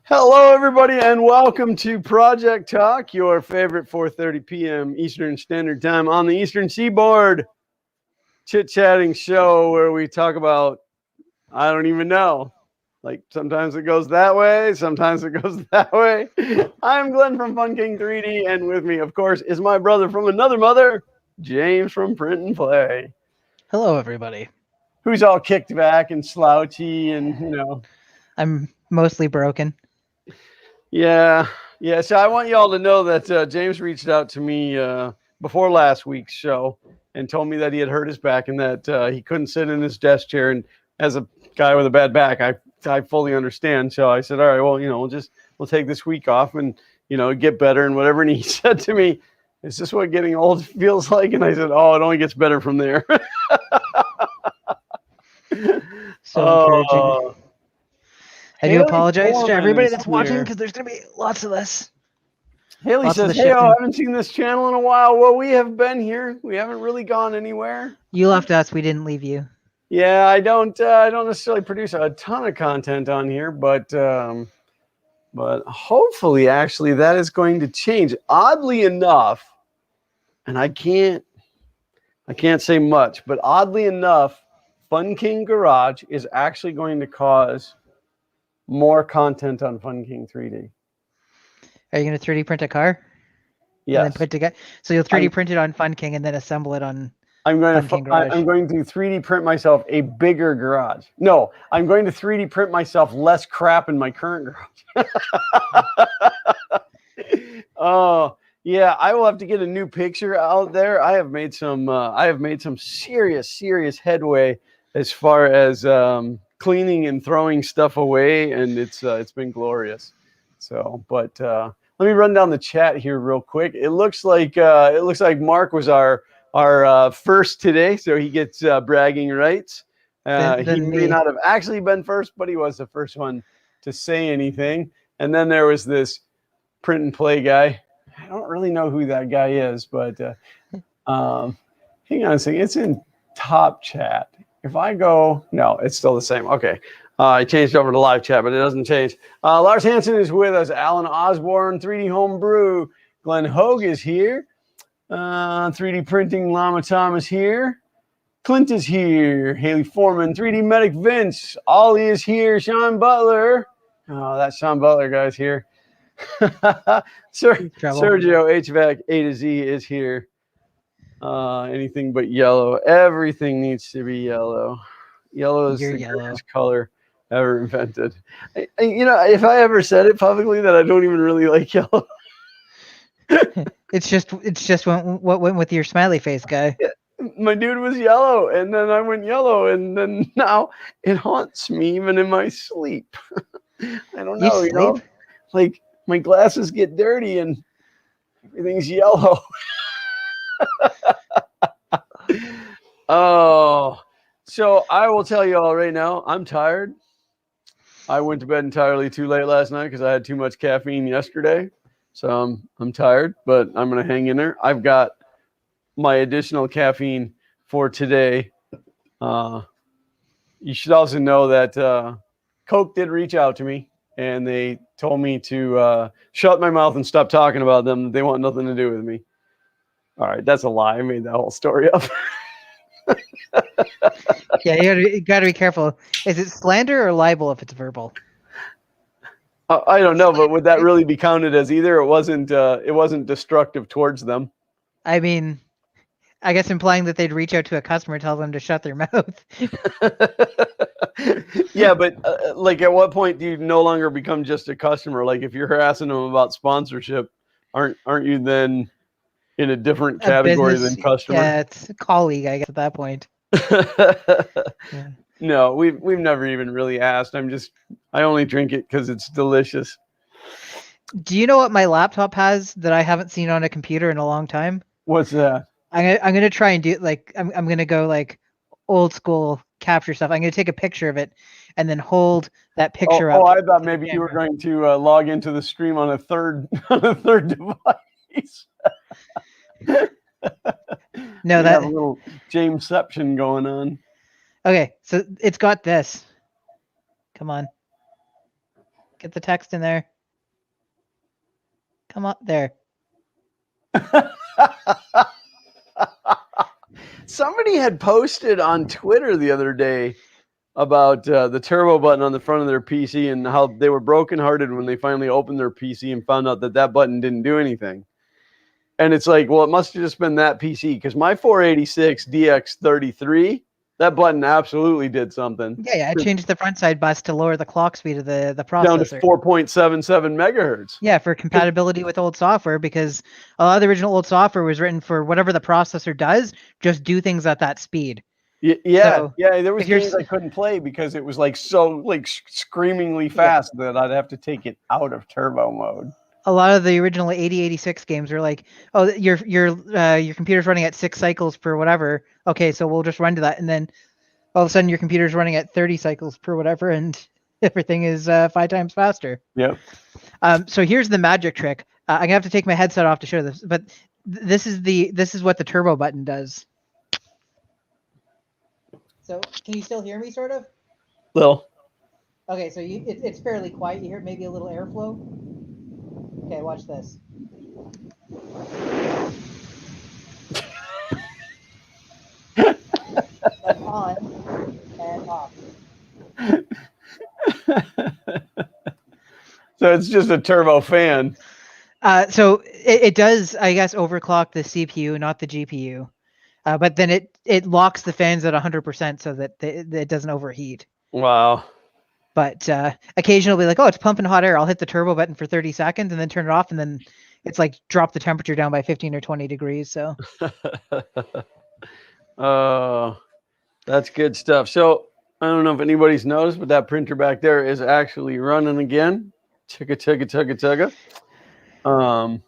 Hello, everybody, and welcome to Project Talk, your favorite 4:30 p.m. Eastern Standard Time on the Eastern Seaboard chit-chatting show where we talk about, I don't even know. Like, sometimes it goes that way, sometimes it goes that way. I'm Glenn from Fun King 3D, and with me, of course, is my brother from another mother, James from Print and Play. Hello, everybody. Who's all kicked back and slouchy and. I'm mostly broken. Yeah. So I want y'all to know that James reached out to me before last week's show and told me that he had hurt his back and that he couldn't sit in his desk chair. And as a guy with a bad back, I fully understand. So I said, all right, well, we'll take this week off and get better and whatever. And he said to me, "Is this what getting old feels like?" And I said, "Oh, it only gets better from there." So encouraging. I do Haley apologize to Foreman everybody is that's watching here. because there's going to be lots of this. Haley Lots of says, the "Hey, I shifting. haven't seen this channel in a while." Well, we have been here. We haven't really gone anywhere. You left us. We didn't leave you. Yeah, I don't necessarily produce a ton of content on here, but hopefully, actually, that is going to change. Oddly enough, and I can't say much, but oddly enough, Fun King Garage is actually going to cause more content on Fun King 3D. Are you going to 3D print a car? Yes. And then put together. So you'll 3D print it on Fun King and then assemble it on. I'm going to 3D print myself a bigger garage. No, I'm going to 3D print myself less crap in my current garage. Oh, yeah, I will have to get a new picture out there. I have made some serious headway as far as cleaning and throwing stuff away, and it's been glorious. So, but let me run down the chat here real quick. It looks like Mark was our first today, so he gets bragging rights. He may not have actually been first, but he was the first one to say anything. And then there was this Print and Play guy. I don't really know who that guy is, but hang on a second. It's in top chat. If I go, no, it's still the same. Okay. I changed over to live chat, but it doesn't change. Lars Hansen is with us. Alan Osborne, 3D Homebrew. Glenn Hogue is here. 3D Printing Llama Tom is here. Clint is here. Haley Foreman, 3D Medic Vince. Ollie is here. Sean Butler. Oh, that Sean Butler guy's here. Sergio HVAC A to Z is here. Anything but yellow. Everything needs to be yellow. Yellow is the greatest color ever invented. If I ever said it publicly that I don't even really like yellow. It's just what went with your smiley face guy. Yeah, my dude was yellow, and then I went yellow, and then now it haunts me even in my sleep. I don't know, you sleep? Like my glasses get dirty and everything's yellow. Oh, so I will tell you all right now, I'm tired. I went to bed entirely too late last night because I had too much caffeine yesterday. So I'm tired, but I'm going to hang in there. I've got my additional caffeine for today. You should also know that Coke did reach out to me, and they told me to shut my mouth and stop talking about them. They want nothing to do with me. All right, that's a lie. I made that whole story up. Yeah, you got to be careful. Is it slander or libel if it's verbal? I don't know, but would that really be counted as either? It wasn't destructive towards them. I mean, I guess implying that they'd reach out to a customer and tell them to shut their mouth. Yeah, but like at what point do you no longer become just a customer? Like if you're harassing them about sponsorship, aren't you then in a different category than customer? Yeah, it's a colleague, I guess, at that point. Yeah. No, we've never even really asked. I only drink it because it's delicious. Do you know what my laptop has that I haven't seen on a computer in a long time? What's that? I'm gonna try and do like I'm gonna go like old school capture stuff. I'm gonna take a picture of it and then hold that picture up. Oh, I thought maybe you were going to log into the stream on a third device. No, that have a little Jamesception going on. Okay, so it's got this. Come on. Get the text in there. Come on, there. Somebody had posted on Twitter the other day about the turbo button on the front of their PC and how they were brokenhearted when they finally opened their PC and found out that that button didn't do anything. And it's like, well, it must have just been that PC, because my 486 DX33, that button absolutely did something. Yeah. I changed the front side bus to lower the clock speed of the Down to processor. 4.77 megahertz. Yeah, for compatibility with old software, because a lot of the original old software was written for whatever the processor does, just do things at that speed. Yeah, So, there was if you're games I couldn't play because it was like so like screamingly fast that I'd have to take it out of turbo mode. A lot of the original 8086 games are like, oh, your computer's running at 6 cycles per whatever. Okay, so we'll just run to that, and then all of a sudden your computer's running at 30 cycles per whatever, and everything is 5 times faster. Yep. So here's the magic trick. I'm gonna have to take my headset off to show this, but this is what the turbo button does. So can you still hear me, sort of? Lil. Okay, so it's fairly quiet. You hear maybe a little airflow. Okay, watch this. Like on and off. So it's just a turbo fan. So it does, I guess, overclock the CPU, not the GPU. But then it locks the fans at 100% so that it doesn't overheat. Wow. But occasionally, like, oh, it's pumping hot air. I'll hit the turbo button for 30 seconds and then turn it off, and then it's like drop the temperature down by 15 or 20 degrees. So. That's good stuff. So I don't know if anybody's noticed, but that printer back there is actually running again. Chugga chugga chugga chugga.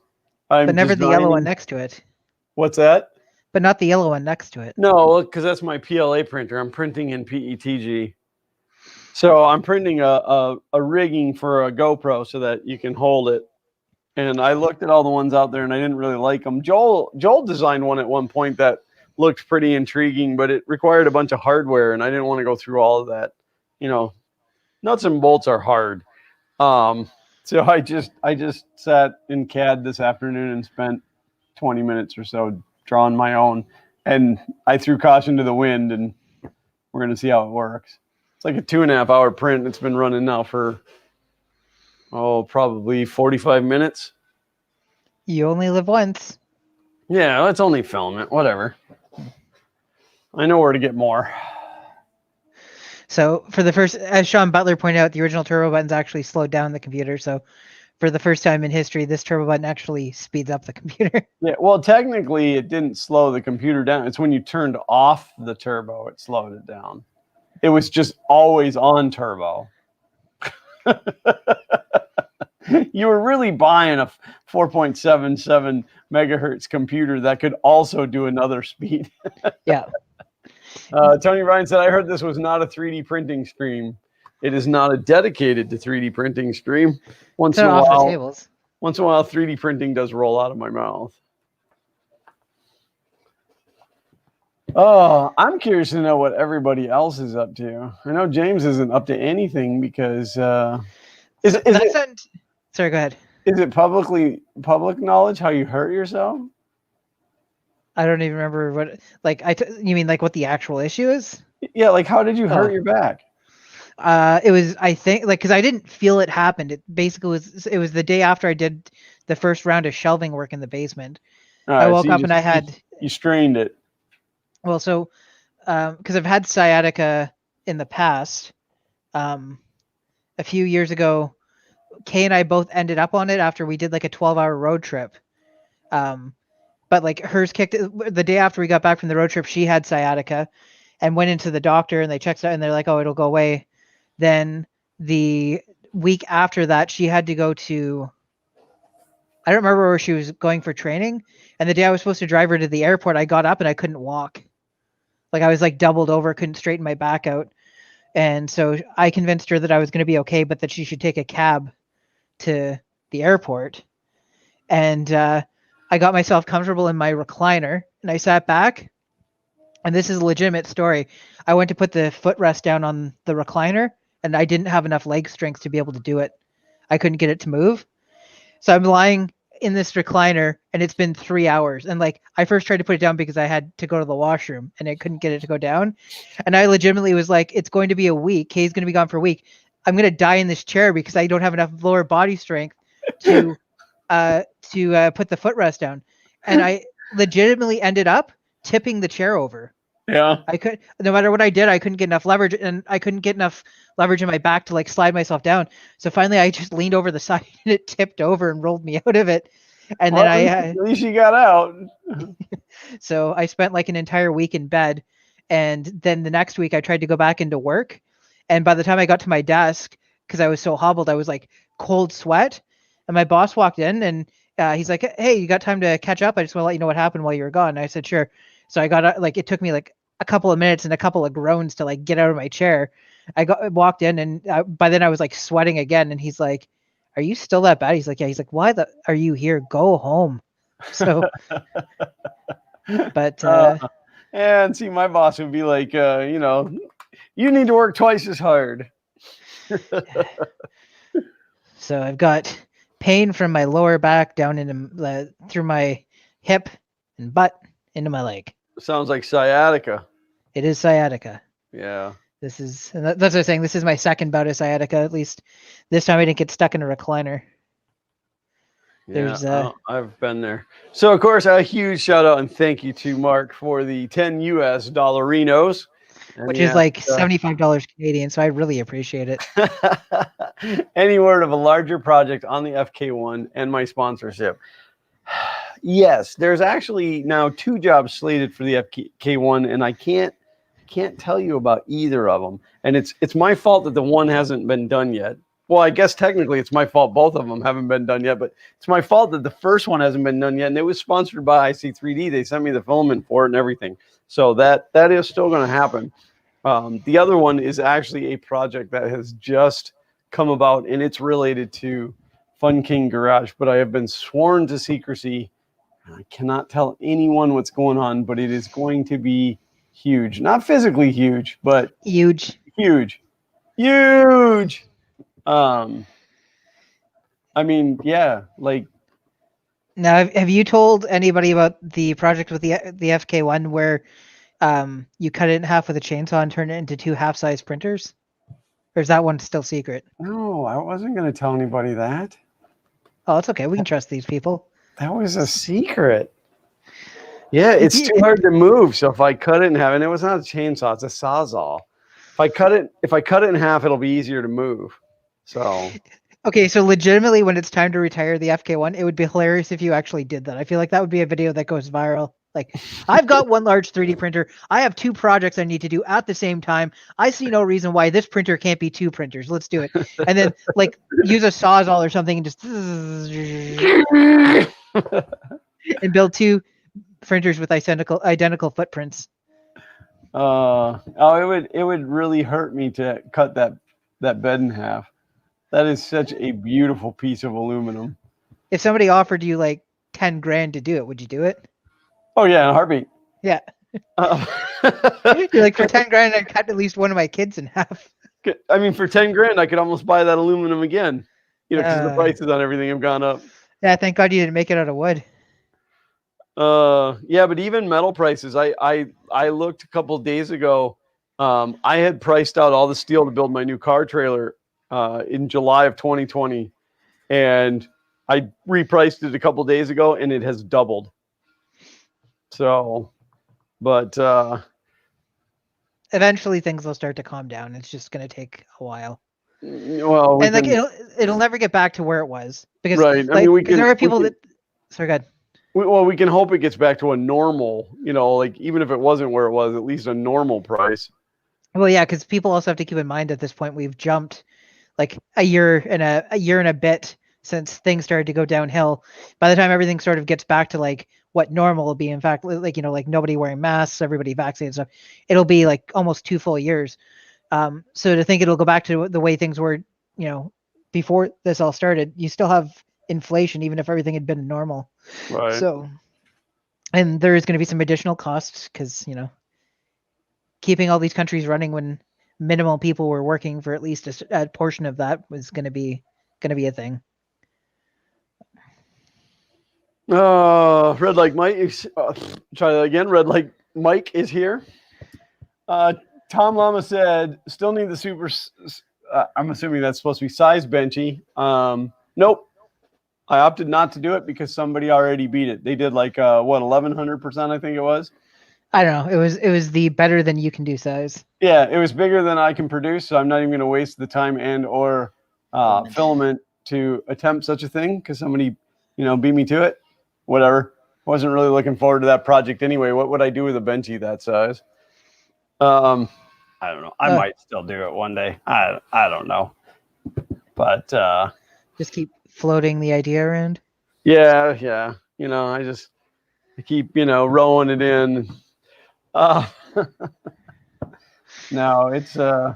But never the yellow one next to it. What's that? But not the yellow one next to it. No, because that's my PLA printer. I'm printing in PETG. So I'm printing a rigging for a GoPro so that you can hold it. And I looked at all the ones out there and I didn't really like them. Joel designed one at one point that looked pretty intriguing, but it required a bunch of hardware and I didn't want to go through all of that. You know, nuts and bolts are hard. So I just sat in CAD this afternoon and spent 20 minutes or so drawing my own, and I threw caution to the wind, and we're going to see how it works. It's like a 2.5 hour print. It's been running now for, probably 45 minutes. You only live once. Yeah, let's only film it. Whatever. I know where to get more. So for the first, as Sean Butler pointed out, the original turbo buttons actually slowed down the computer. So for the first time in history, this turbo button actually speeds up the computer. Yeah, well, technically, it didn't slow the computer down. It's when you turned off the turbo, it slowed it down. It was just always on turbo. You were really buying a 4.77 megahertz computer that could also do another speed. Yeah. Tony Ryan said, I heard this was not a 3D printing stream. It is not a dedicated to 3D printing stream. Once in a while, 3D printing does roll out of my mouth. Oh, I'm curious to know what everybody else is up to. I know James isn't up to anything because sorry, go ahead. Is it public knowledge how you hurt yourself? I don't even remember what, like, you mean like what the actual issue is? Yeah, like how did you hurt your back? It was, I think, like, because I didn't feel it happened. It basically it was the day after I did the first round of shelving work in the basement. I woke up and I had... You strained it. Well, so, because I've had sciatica in the past. A few years ago, Kay and I both ended up on it after we did like a 12-hour road trip. But like hers kicked the day after we got back from the road trip. She had sciatica and went into the doctor and they checked it out and they're like, oh, it'll go away. Then the week after that, she had to go to, I don't remember where she was going for training. And the day I was supposed to drive her to the airport, I got up and I couldn't walk. Like I was like doubled over, couldn't straighten my back out. And so I convinced her that I was going to be okay, but that she should take a cab to the airport. And I got myself comfortable in my recliner and I sat back. And this is a legitimate story. I went to put the footrest down on the recliner and I didn't have enough leg strength to be able to do it. I couldn't get it to move. So I'm lying in this recliner and it's been 3 hours. And like I first tried to put it down because I had to go to the washroom and I couldn't get it to go down. And I legitimately was like, it's going to be a week. Kay's going to be gone for a week. I'm going to die in this chair because I don't have enough lower body strength to put the footrest down. And I legitimately ended up tipping the chair over. Yeah. I could, no matter what I did, I couldn't get enough leverage, and I couldn't get enough leverage in my back to like slide myself down. So finally, I just leaned over the side, and it tipped over and rolled me out of it. And Well, then at least you got out. so I spent like an entire week in bed, and then the next week I tried to go back into work, and by the time I got to my desk, because I was so hobbled, I was like cold sweat, and my boss walked in and he's like, "Hey, you got time to catch up? I just want to let you know what happened while you were gone." And I said, "Sure." So I got like it took me like a couple of minutes and a couple of groans to like get out of my chair. I walked in and by then I was like sweating again. And he's like, "Are you still that bad?" He's like, "Yeah." He's like, "Why are you here? Go home." So, but and see, my boss would be like, you need to work twice as hard. so I've got pain from my lower back down into through my hip and butt into my leg. Sounds like sciatica. It is sciatica. Yeah. That's what I was saying. This is my second bout of sciatica. At least this time I didn't get stuck in a recliner. Yeah, I've been there. So, of course, a huge shout out and thank you to Mark for the 10 US dollarinos. Which is like $75 Canadian, so I really appreciate it. Any word of a larger project on the FK1 and my sponsorship? Yes, there's actually now 2 jobs slated for the FK1, and I can't tell you about either of them. And it's my fault that the one hasn't been done yet. Well, I guess technically it's my fault both of them haven't been done yet, but it's my fault that the first one hasn't been done yet. And it was sponsored by IC3D. They sent me the filament for it and everything. So that is still going to happen. The other one is actually a project that has just come about, and it's related to Fun King Garage, but I have been sworn to secrecy. I cannot tell anyone what's going on, but it is going to be huge. Not physically huge, but huge. I mean, yeah, like. Now, have you told anybody about the project with the FK1 where you cut it in half with a chainsaw and turn it into 2 half-size printers? Or is that one still secret? No, I wasn't going to tell anybody that. Oh, it's okay. We can trust these people. That was a secret. Yeah, it's too hard to move. So if I cut it in half, and it was not a chainsaw, it's a sawzall. If I cut it in half, it'll be easier to move. So. Okay, so legitimately, when it's time to retire the FK1, it would be hilarious if you actually did that. I feel like that would be a video that goes viral. Like, I've got one large 3D printer. I have 2 projects I need to do at the same time. I see no reason why this printer can't be 2 printers. Let's do it. And then, like, use a sawzall or something and just and build 2 printers with identical footprints. It would really hurt me to cut that bed in half. That is such a beautiful piece of aluminum. If somebody offered you like 10 grand to do it, would you do it? Oh yeah, in a heartbeat. Yeah. You're like, for 10 grand, I'd cut at least one of my kids in half. I mean, for 10 grand, I could almost buy that aluminum again. Because the prices on everything have gone up. Yeah, thank God you didn't make it out of wood. Yeah, but even metal prices. I looked a couple of days ago. I had priced out all the steel to build my new car trailer in July of 2020, and I repriced it a couple of days ago, and it has doubled. So, but eventually things will start to calm down. It's just going to take a while. Well, and like it'll never get back to where it was because right. Like, I mean, there are people that. Sorry, go ahead. We can hope it gets back to a normal, like even if it wasn't where it was, at least a normal price. Well, yeah, because people also have to keep in mind at this point we've jumped like a year and a bit since things started to go downhill. By the time everything sort of gets back to like what normal will be, in fact, like like nobody wearing masks, everybody vaccinated, stuff, it'll be like almost 2 full years. So to think it'll go back to the way things were, before this all started, you still have inflation even if everything had been normal. Right. So, and there is going to be some additional costs because keeping all these countries running when minimal people were working for at least a portion of that was going to be going to be a thing. Red Like Mike. Try that again. Red Like Mike is here. Tom Lama said, still need the super. I'm assuming that's supposed to be size benchy. Nope. I opted not to do it because somebody already beat it. They did like 1100%, I think it was. I don't know. It was the better than you can do size. Yeah, it was bigger than I can produce, so I'm not even going to waste the time and or filament to attempt such a thing because somebody, beat me to it. Whatever. Wasn't really looking forward to that project anyway. What would I do with a benchy that size? I don't know. I might still do it one day. I don't know. But just keep floating the idea around. Yeah. I keep, rolling it in. No, it's and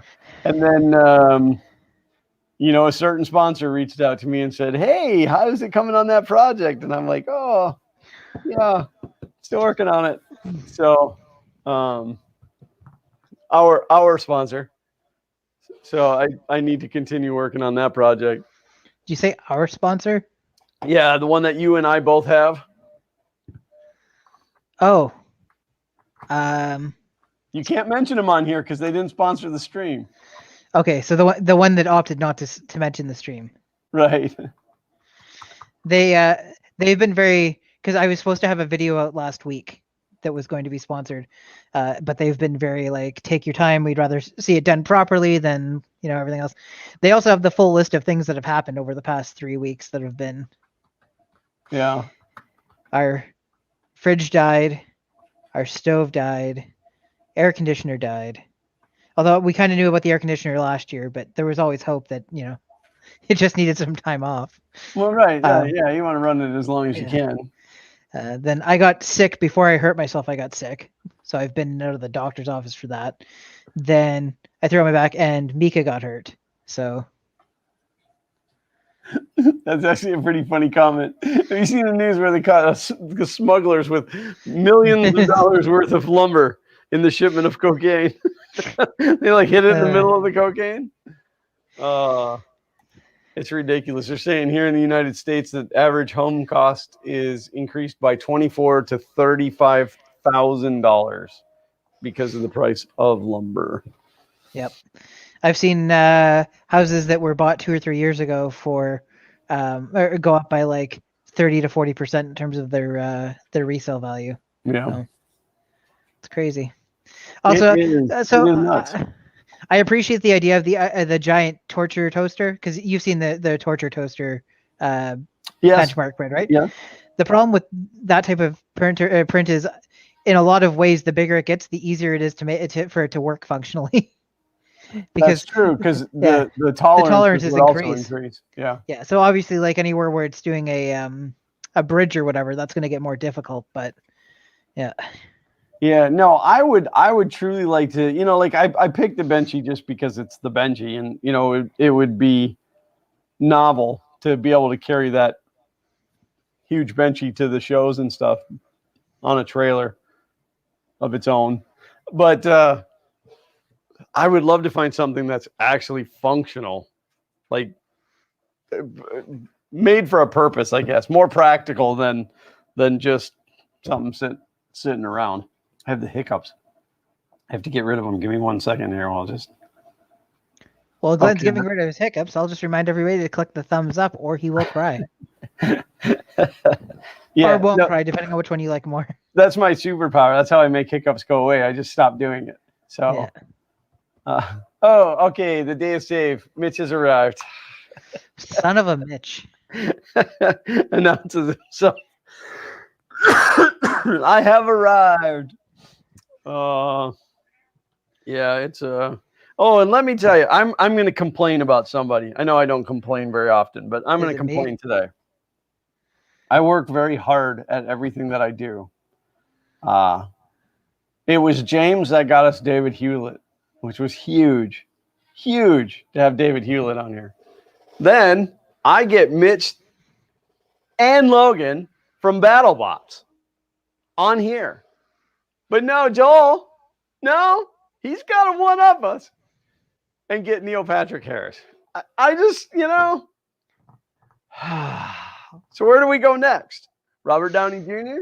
then a certain sponsor reached out to me and said, "Hey, how's it coming on that project?" And I'm like, "Oh, yeah, still working on it." So, our sponsor. So I need to continue working on that project. Did you say our sponsor? Yeah, the one that you and I both have. Oh. You can't mention them on here because they didn't sponsor the stream. Okay, so the one that opted not to mention the stream. Right. They've been very, because I was supposed to have a video out last week that was going to be sponsored, but they've been very like, take your time. We'd rather see it done properly than everything else. They also have the full list of things that have happened over the past 3 weeks that have been. Yeah. Our fridge died. Our stove died. Air conditioner died. Although we kind of knew about the air conditioner last year, but there was always hope that, it just needed some time off. Well, right. Yeah. You want to run it as long as you can. Then I got sick before I hurt myself. I got sick. So I've been out of the doctor's office for that. Then I threw on my back and Mika got hurt. So. That's actually a pretty funny comment. Have you seen the news where they caught smugglers with millions of dollars worth of lumber in the shipment of cocaine? They like hit it in the middle of the cocaine. It's ridiculous. They're saying here in the United States that average home cost is increased by $24,000 to $35,000 because of the price of lumber. Yep, I've seen houses that were bought 2 or 3 years ago for or go up by like 30 to 40% in terms of their resale value. Yeah, so, it's crazy. Also, I appreciate the idea of the giant torture toaster because you've seen the torture toaster benchmark print, right? Yeah. The problem with that type of print is, in a lot of ways, the bigger it gets, the easier it is to make it for it to work functionally. Because that's true. Because the tolerance is increase. Yeah. Yeah. So obviously, like anywhere where it's doing a bridge or whatever, that's going to get more difficult. But yeah. Yeah, no, I would truly like to, like I picked the benchy just because it's the benchy, and it would be novel to be able to carry that huge benchy to the shows and stuff on a trailer of its own. But I would love to find something that's actually functional, like made for a purpose, I guess, more practical than just something sitting around. I have the hiccups. I have to get rid of them. Give me 1 second here. I'll just. Well, Glenn's giving rid of his hiccups. I'll just remind everybody to click the thumbs up, or he will cry. Yeah, or won't cry, depending on which one you like more. That's my superpower. That's how I make hiccups go away. I just stop doing it. So. Yeah. Okay. The day of save. Mitch has arrived. Son of a Mitch. Announces himself. I have arrived. Yeah, it's and let me tell you, I'm going to complain about somebody. I know I don't complain very often, but I'm going to complain today. I work very hard at everything that I do. It was James that got us David Hewlett, which was huge to have David Hewlett on here. Then I get Mitch and Logan from BattleBots on here. But no, Joel, he's got to one-up us and get Neil Patrick Harris. I just, So where do we go next? Robert Downey Jr.?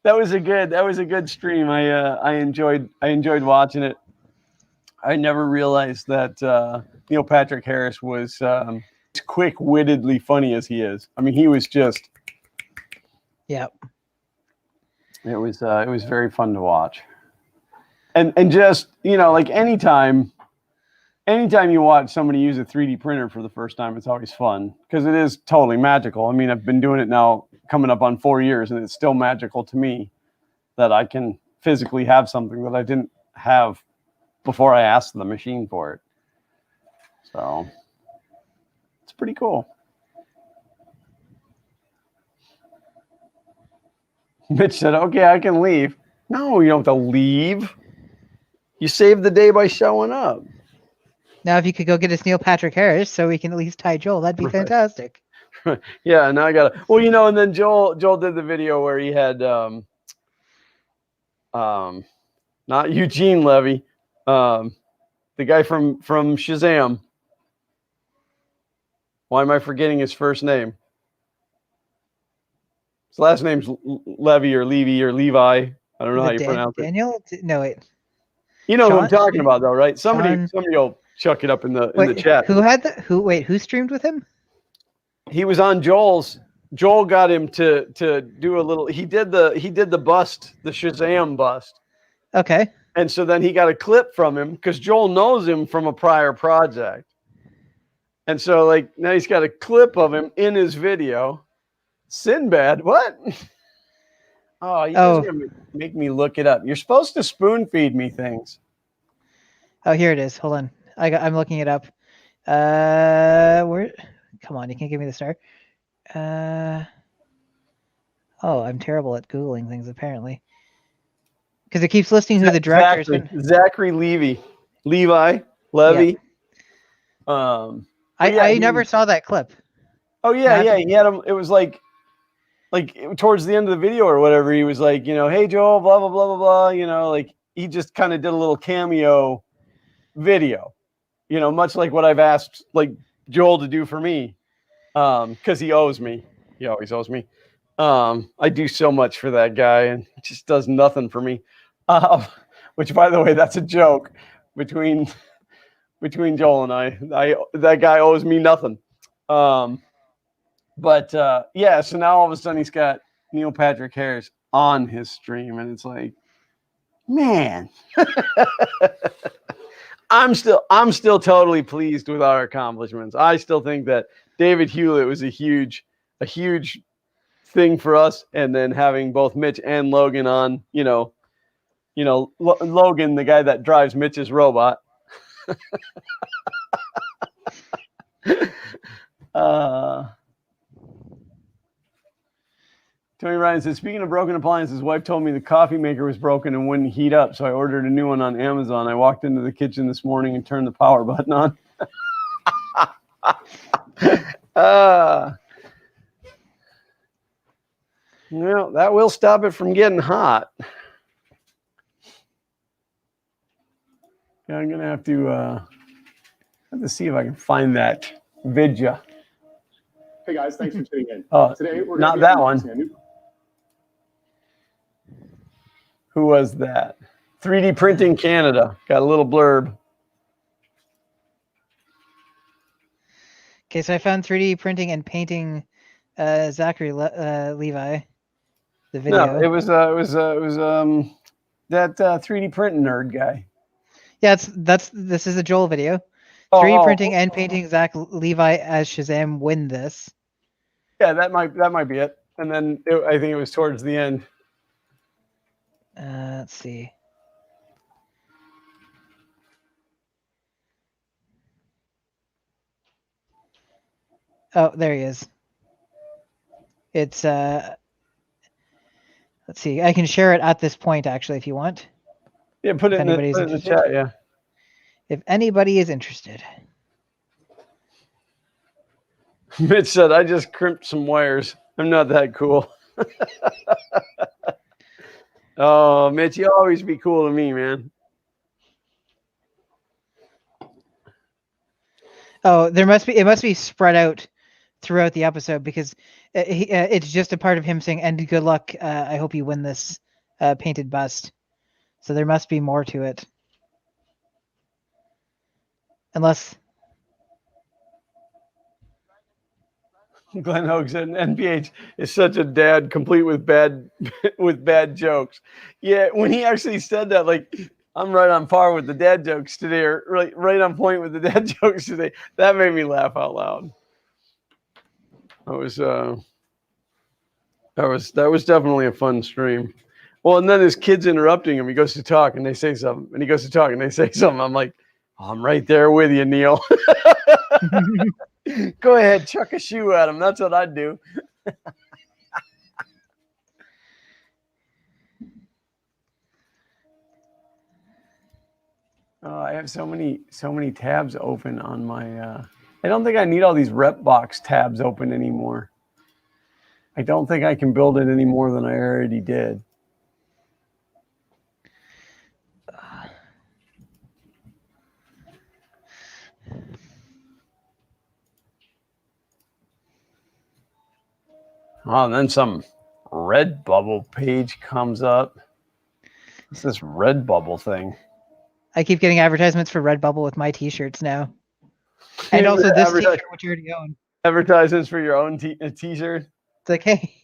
That was a good stream. I enjoyed watching it. I never realized that Neil Patrick Harris was as quick-wittedly funny as he is. I mean, he was just. Yeah. It was very fun to watch. And just, like anytime you watch somebody use a 3D printer for the first time, it's always fun because it is totally magical. I mean, I've been doing it now coming up on 4 years, and it's still magical to me that I can physically have something that I didn't have before I asked the machine for it. So it's pretty cool. Mitch said, okay, I can leave. No, you don't have to leave. You saved the day by showing up. Now, if you could go get us Neil Patrick Harris so we can at least tie Joel, that'd be fantastic. Yeah, now I gotta. Well, and then Joel did the video where he had not Eugene Levy, the guy from Shazam. Why am I forgetting his first name? His last name's Levy or Levy or Levi. I don't know how you pronounce it. Daniel? No, wait. You know who I'm talking about, though, right? Somebody will chuck it up in the chat. Who streamed with him? He was on Joel's. Joel got him to do a little. He did the bust, the Shazam bust. Okay. And so then he got a clip from him because Joel knows him from a prior project. And so now he's got a clip of him in his video. Sinbad, what? Oh, you're just gonna make me look it up. You're supposed to spoon feed me things. Oh, here it is. Hold on. I'm looking it up. Where? Come on, you can't give me the star. Oh, I'm terrible at Googling things apparently. Because it keeps listing who the director is. Zachary Levi. Yeah. I never saw that clip. Oh yeah, yeah. He had him. It was like towards the end of the video or whatever. He was like, hey Joel, blah blah blah blah blah. He just kind of did a little cameo video. Much like what I've asked Joel to do for me, because he owes me. He always owes me. I do so much for that guy, and he just does nothing for me. Which, by the way, that's a joke between Joel and I. That guy owes me nothing. But yeah, so now all of a sudden he's got Neil Patrick Harris on his stream, and it's like, man, I'm still totally pleased with our accomplishments. I still think that David Hewlett was a huge thing for us, and then having both Mitch and Logan on, Logan, the guy that drives Mitch's robot. Tony Ryan says, speaking of broken appliances, his wife told me the coffee maker was broken and wouldn't heat up, so I ordered a new one on Amazon. I walked into the kitchen this morning and turned the power button on. Well, that will stop it from getting hot. Yeah, I'm going to have to see if I can find that vidya. Hey guys, thanks for tuning in. Today we're not that one. Who was that? 3D Printing Canada. Got a little blurb. Okay, so I found 3D printing and painting Zachary Levi. The video. No, it was that 3D printing nerd guy. Yeah, this is a Joel video. 3D printing and painting Zach Levi as Shazam win this. Yeah, that might be it. And then I think it was towards the end. Let's see. Oh, there he is. It's let's see. I can share it at this point actually if you want. Yeah, put it in the chat, yeah. If anybody is interested. Mitch said, I just crimped some wires. I'm not that cool. Oh, Mitch, you always be cool to me, man. Oh, it must be spread out throughout the episode because it's just a part of him saying, "And good luck. I hope you win this painted bust." So there must be more to it, unless. Glenn Hogue said NPH is such a dad, complete with bad jokes. Yeah, when he actually said that, like, I'm right on par with the dad jokes today, or right on point with the dad jokes today. That made me laugh out loud. That was definitely a fun stream. Well, and then his kids interrupting him. He goes to talk and they say something, and he goes to talk and they say something. I'm like, oh, I'm right there with you, Neil. Go ahead, chuck a shoe at him. That's what I'd do. I have so many tabs open on my. I don't think I need all these rep box tabs open anymore. I don't think I can build it any more than I already did. Oh, and then some Redbubble page comes up. What's this Redbubble thing? I keep getting advertisements for Redbubble with my T-shirts now, and also this T-shirt, which you already own. Advertisements for your own T-shirt. It's like, hey,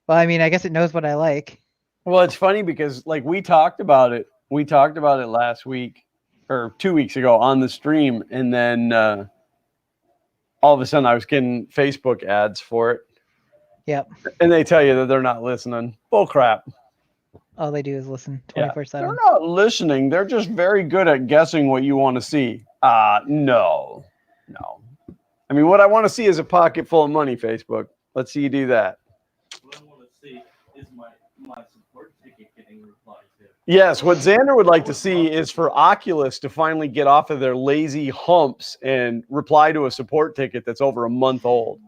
well, I mean, I guess it knows what I like. Well, it's funny because like we talked about it last week or 2 weeks ago on the stream, and then all of a sudden I was getting Facebook ads for it. Yep. And they tell you that they're not listening. Bull crap. All they do is listen 24/7. They're not listening. They're just very good at guessing what you want to see. No. I mean, what I want to see is a pocket full of money, Facebook. Let's see you do that. What I want to see is my support ticket getting replied to. Yes, what Xander would like to see is for Oculus to finally get off of their lazy humps and reply to a support ticket that's over a month old.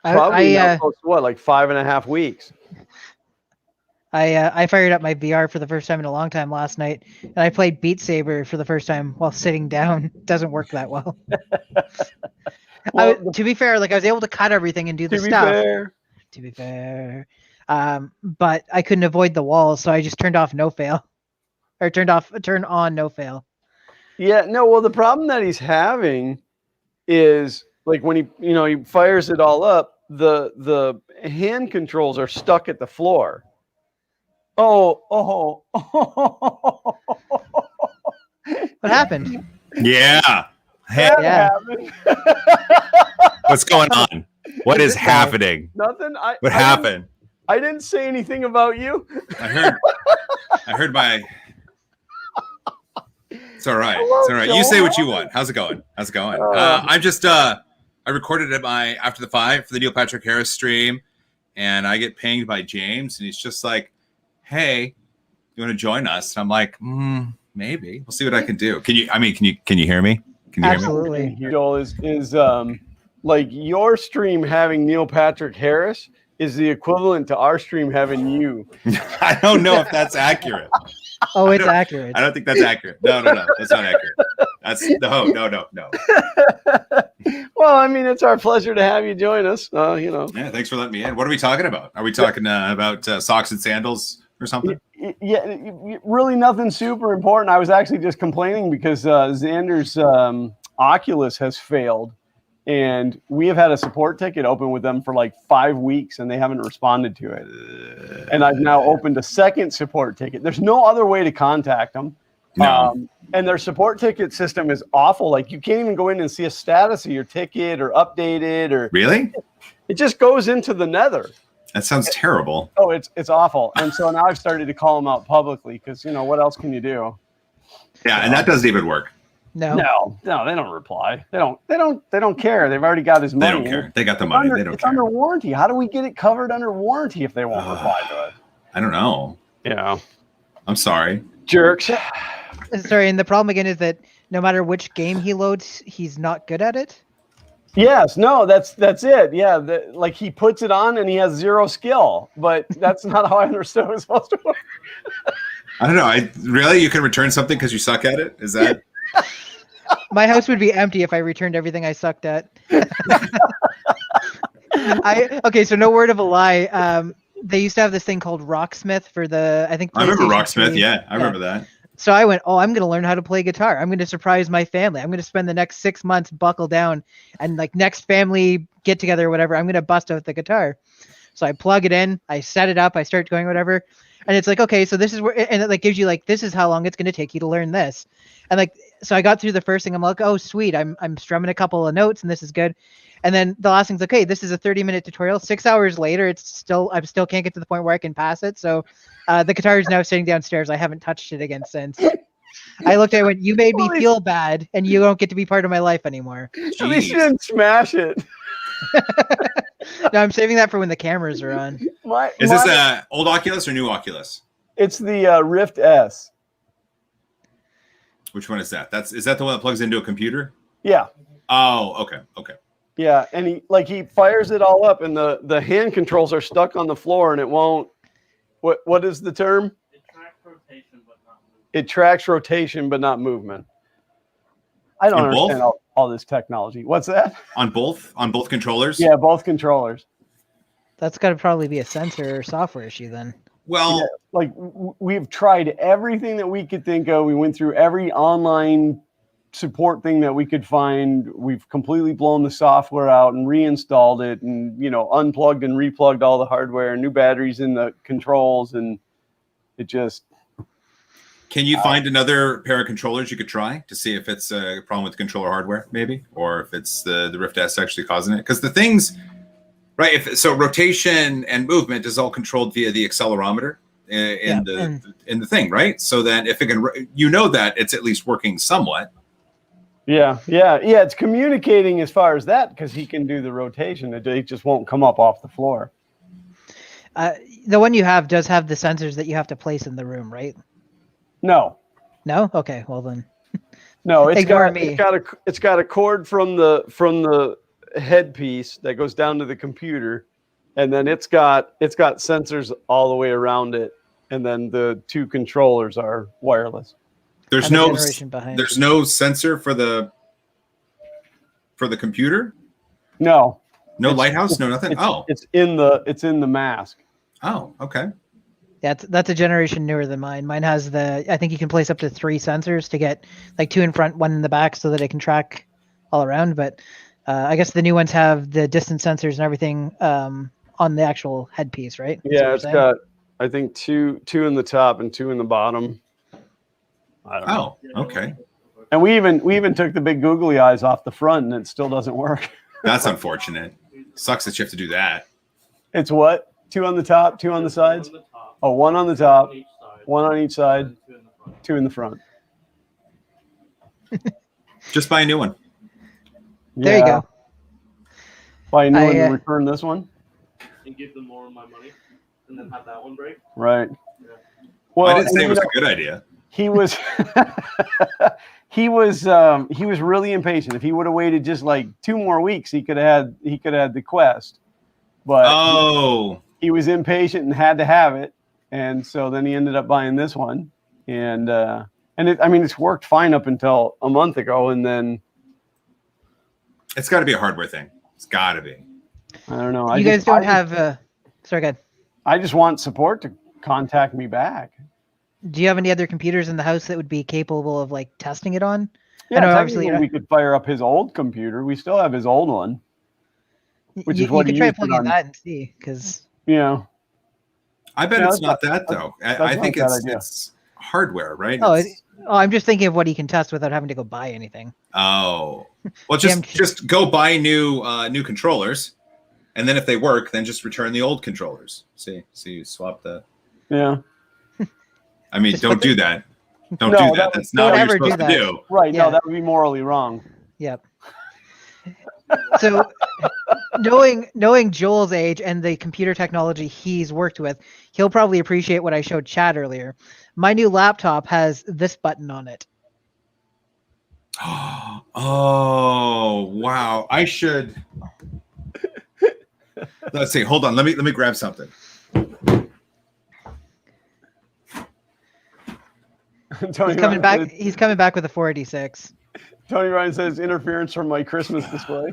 Probably close to what, like 5.5 weeks. I fired up my VR for the first time in a long time last night, and I played Beat Saber for the first time while sitting down. It doesn't work that well. To be fair, like I was able to cut everything and do the stuff. To be fair, but I couldn't avoid the walls, so I just turned off no fail, or turn on no fail. Yeah, no. Well, the problem that he's having is like when he fires it all up, the hand controls are stuck at the floor. Oh. What happened? Yeah. Hey, happened. What's going on? What is happening? Nothing. What happened? I didn't say anything about you. I heard my. It's all right. Hello, it's all right. Joel. You say what you want. How's it going? I recorded it after the 5 for the Neil Patrick Harris stream, and I get pinged by James, and he's just like, "Hey, you want to join us?" And I'm like, "Maybe. We'll see what I can do." Can you hear me? Can you hear me? Absolutely. Joel, is like your stream having Neil Patrick Harris is the equivalent to our stream having you. I don't know if that's accurate. Oh, it's accurate. I don't think that's accurate. No, that's not accurate. No. Well, I mean, it's our pleasure to have you join us. Yeah, thanks for letting me in. What are we talking about? Are we talking about socks and sandals or something? Yeah, really nothing super important. I was actually just complaining because Xander's Oculus has failed, and we have had a support ticket open with them for like 5 weeks, and they haven't responded to it. And I've now opened a second support ticket. There's no other way to contact them. No. And their support ticket system is awful. Like you can't even go in and see a status of your ticket or update it, or Really? it just goes into the nether. That sounds terrible. Oh, it's awful. And so now I've started to call them out publicly because what else can you do? Yeah, and that doesn't even work. No, they don't reply. They don't care. They've already got his money. They don't care. They got the money. They don't It's care. under warranty. How do we get it covered under warranty if they won't reply to it? I don't know. Yeah. I'm sorry. Jerks. Sorry, and the problem again is that no matter which game he loads, he's not good at it. Yes, no, that's it. Yeah, like he puts it on and he has zero skill, but that's not how I understood it was supposed to work. I don't know. Really? You can return something because you suck at it? Is that? My house would be empty if I returned everything I sucked at. Okay, so no word of a lie. They used to have this thing called Rocksmith for the I think I remember PlayStation Rocksmith. 3. Yeah, I remember that. So I went, I'm going to learn how to play guitar. I'm going to surprise my family. I'm going to spend the next 6 months buckle down and like next family get together or whatever, I'm going to bust out the guitar. So I plug it in, I set it up, I start going whatever. And it's like, okay, so this is where, and it like gives you like, this is how long it's going to take you to learn this. And like, so I got through the first thing. I'm like, oh, sweet. I'm strumming a couple of notes and this is good. And then the last thing's okay, this is a 30-minute tutorial. 6 hours later, I still can't get to the point where I can pass it. So the guitar is now sitting downstairs. I haven't touched it again since. I looked at it and went, you made me feel bad and you don't get to be part of my life anymore. At least you didn't smash it. No, I'm saving that for when the cameras are on. Is this a old Oculus or new Oculus? It's the Rift S. Which one is that? Is that the one that plugs into a computer? Yeah. Oh, okay. Yeah, and he fires it all up, and the hand controls are stuck on the floor, and it won't. What is the term? It tracks rotation, but not movement. It tracks rotation, but not movement. I don't understand all this technology. What's that? On both controllers? Yeah, both controllers. That's got to probably be a sensor or software issue then. Well, yeah, like we've tried everything that we could think of. We went through every online support thing that we could find. We've completely blown the software out and reinstalled it, and unplugged and replugged all the hardware, new batteries in the controls, and it just. Can you find another pair of controllers you could try to see if it's a problem with the controller hardware, maybe, or if it's the Rift S actually causing it? Because the things, right? So rotation and movement is all controlled via the accelerometer in the thing, right? So that if it can, that it's at least working somewhat. Yeah. It's communicating as far as that because he can do the rotation. It just won't come up off the floor. The one you have does have the sensors that you have to place in the room, right? No. Okay. Well then. No, it's It's got a cord from the headpiece that goes down to the computer, and then it's got sensors all the way around it, and then the two controllers are wireless. There's no sensor for the computer. No lighthouse, no nothing. It's in the mask. Oh, okay. Yeah, that's a generation newer than mine. Mine has I think you can place up to 3 sensors to get like 2 in front, 1 in the back, so that it can track all around. But I guess the new ones have the distance sensors and everything on the actual headpiece, right? Yeah, it's got I think two in the top and 2 in the bottom. I don't know. Okay. And we even took the big googly eyes off the front, and it still doesn't work. That's unfortunate. Sucks that you have to do that. It's what? 2 on the top, 2 on the sides? Oh, 1 on the top, 1 on each side, 2 in the front. Just buy a new one. There you go. Buy a new one and return this one? And give them more of my money, and then have that one break. Right. Yeah. Well, I didn't say it was a good idea. He was he was really impatient. If he would have waited just like 2 more weeks, he could have had the Quest. But he was impatient and had to have it. And so then he ended up buying this one, and it's worked fine up until a month ago, and then it's got to be a hardware thing. It's got to be. I don't know. You guys don't have. Sorry, go ahead. I just want support to contact me back. Do you have any other computers in the house that would be capable of like testing it on? Yeah, obviously we could fire up his old computer. We still have his old one, which is what you could try plugging that and see, because I bet it's not that though. I think it's hardware, right? I'm just thinking of what he can test without having to go buy anything. Oh, well, just go buy new controllers, and then if they work, then just return the old controllers. See, you swap the. Yeah. I mean, don't do that. Don't do that. That's not what you're supposed to do. Right? Yeah. No, that would be morally wrong. Yep. So, knowing Joel's age and the computer technology he's worked with, he'll probably appreciate what I showed Chad earlier. My new laptop has this button on it. Oh, wow. I should. Let's see. Hold on. Let me grab something. He's coming back with a 486. Tony Ryan says interference from my Christmas display.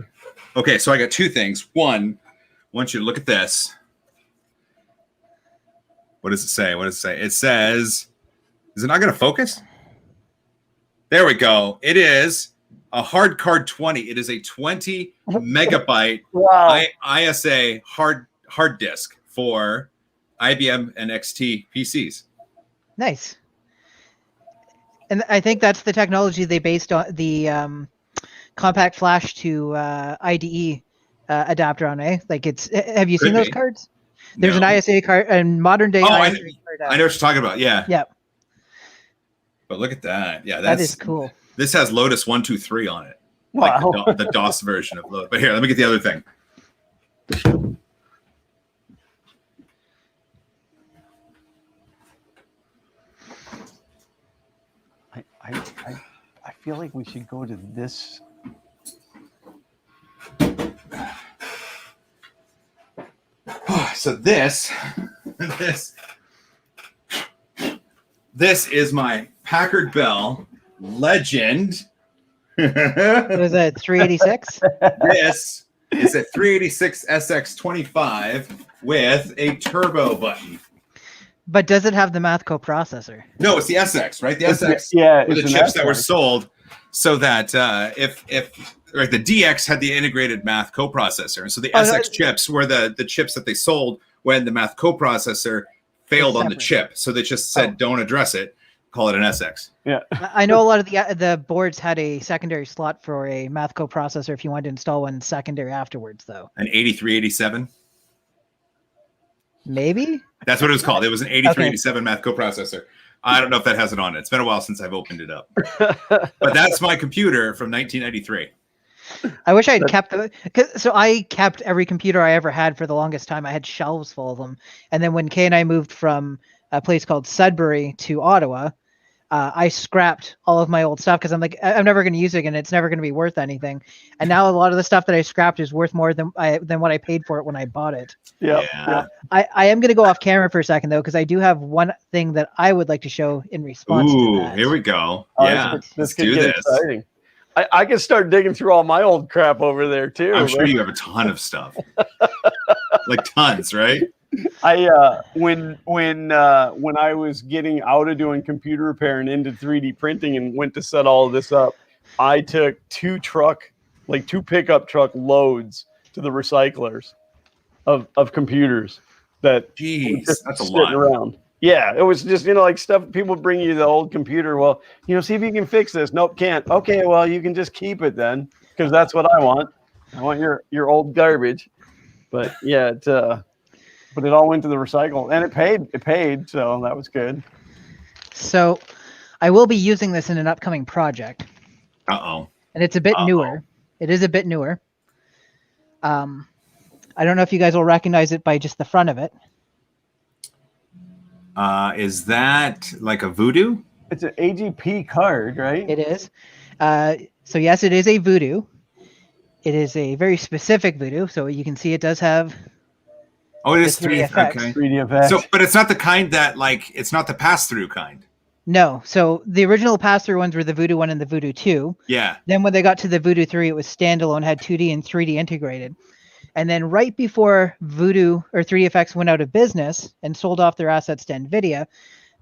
Okay, so I got two things. One, I want you to look at this. What does it say? What does it say? It says, is it not going to focus? There we go. It is a hard card 20. It is a 20 megabyte Wow. ISA hard disk for IBM and XT PCs. Nice. And I think that's the technology they based on the compact flash to IDE adapter on, eh? Like it's. Have you seen those cards? There's No. an ISA card and modern day. Oh, ISA I card know what you're talking about. Yeah. Yeah. But look at that. Yeah, That is cool. This has Lotus 123 on it. Wow. Like the DOS version of Lotus. But here, let me get the other thing. I feel like we should go to this. So this is my Packard Bell Legend. Was that 386? This is a 386 SX25 with a turbo button. But does it have the math coprocessor? No, it's the SX, right? The SX Yeah, were the it's an chips that were SX. sold so that if right, the DX had the integrated math coprocessor. And so the SX chips were the chips that they sold when the math coprocessor failed on the chip. So they just said, don't address it, call it an SX. Yeah. I know a lot of the boards had a secondary slot for a math coprocessor if you wanted to install one secondary afterwards, though. An 8387. Maybe? That's what it was called. It was an 8387 math coprocessor. I don't know if that has it on it. It's been a while since I've opened it up. But that's my computer from 1993. I wish I had kept them. So I kept every computer I ever had for the longest time. I had shelves full of them. And then when Kay and I moved from a place called Sudbury to Ottawa, I scrapped all of my old stuff because I'm like, I'm never going to use it again. It's never going to be worth anything. And now a lot of the stuff that I scrapped is worth more than what I paid for it when I bought it. Yeah. I am going to go off camera for a second, though, because I do have one thing that I would like to show in response to that. Here we go. Oh, Yeah, this could get exciting. I can start digging through all my old crap over there, too. I'm sure you have a ton of stuff. Like tons, right? When I was getting out of doing computer repair and into 3D printing and went to set all of this up, I took two pickup truck loads to the recyclers of computers that Jeez, just that's a sitting lot. around. Yeah, it was just, like stuff people bring you the old computer. Well, see if you can fix this. Nope, can't. Okay, well, you can just keep it then, because that's what I want. I want your old garbage. But yeah, but it all went to the recycle, and it paid, so that was good. So I will be using this in an upcoming project. Uh-oh. And it's a bit newer. It is a bit newer. I don't know if you guys will recognize it by just the front of it. Is that like a Voodoo? It's an AGP card, right? It is. So yes, it is a Voodoo. It is a very specific Voodoo. So you can see it does have. Oh, it is 3DFX. Okay. 3DFX. So, but it's not the kind that it's not the pass-through kind. No. So the original pass-through ones were the Voodoo 1 and the Voodoo 2. Yeah. Then when they got to the Voodoo 3, it was standalone, had 2D and 3D integrated. And then right before Voodoo or 3DFX went out of business and sold off their assets to NVIDIA,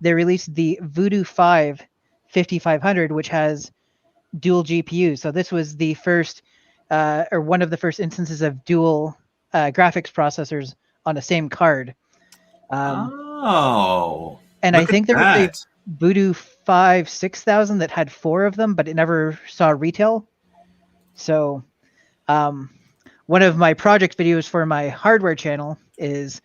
they released the Voodoo 5 5500, which has dual GPUs. So this was the first, or one of the first instances of dual graphics processors on the same card. And I think there was a Voodoo 5 6000 that had 4 of them, but it never saw retail. So one of my project videos for my hardware channel is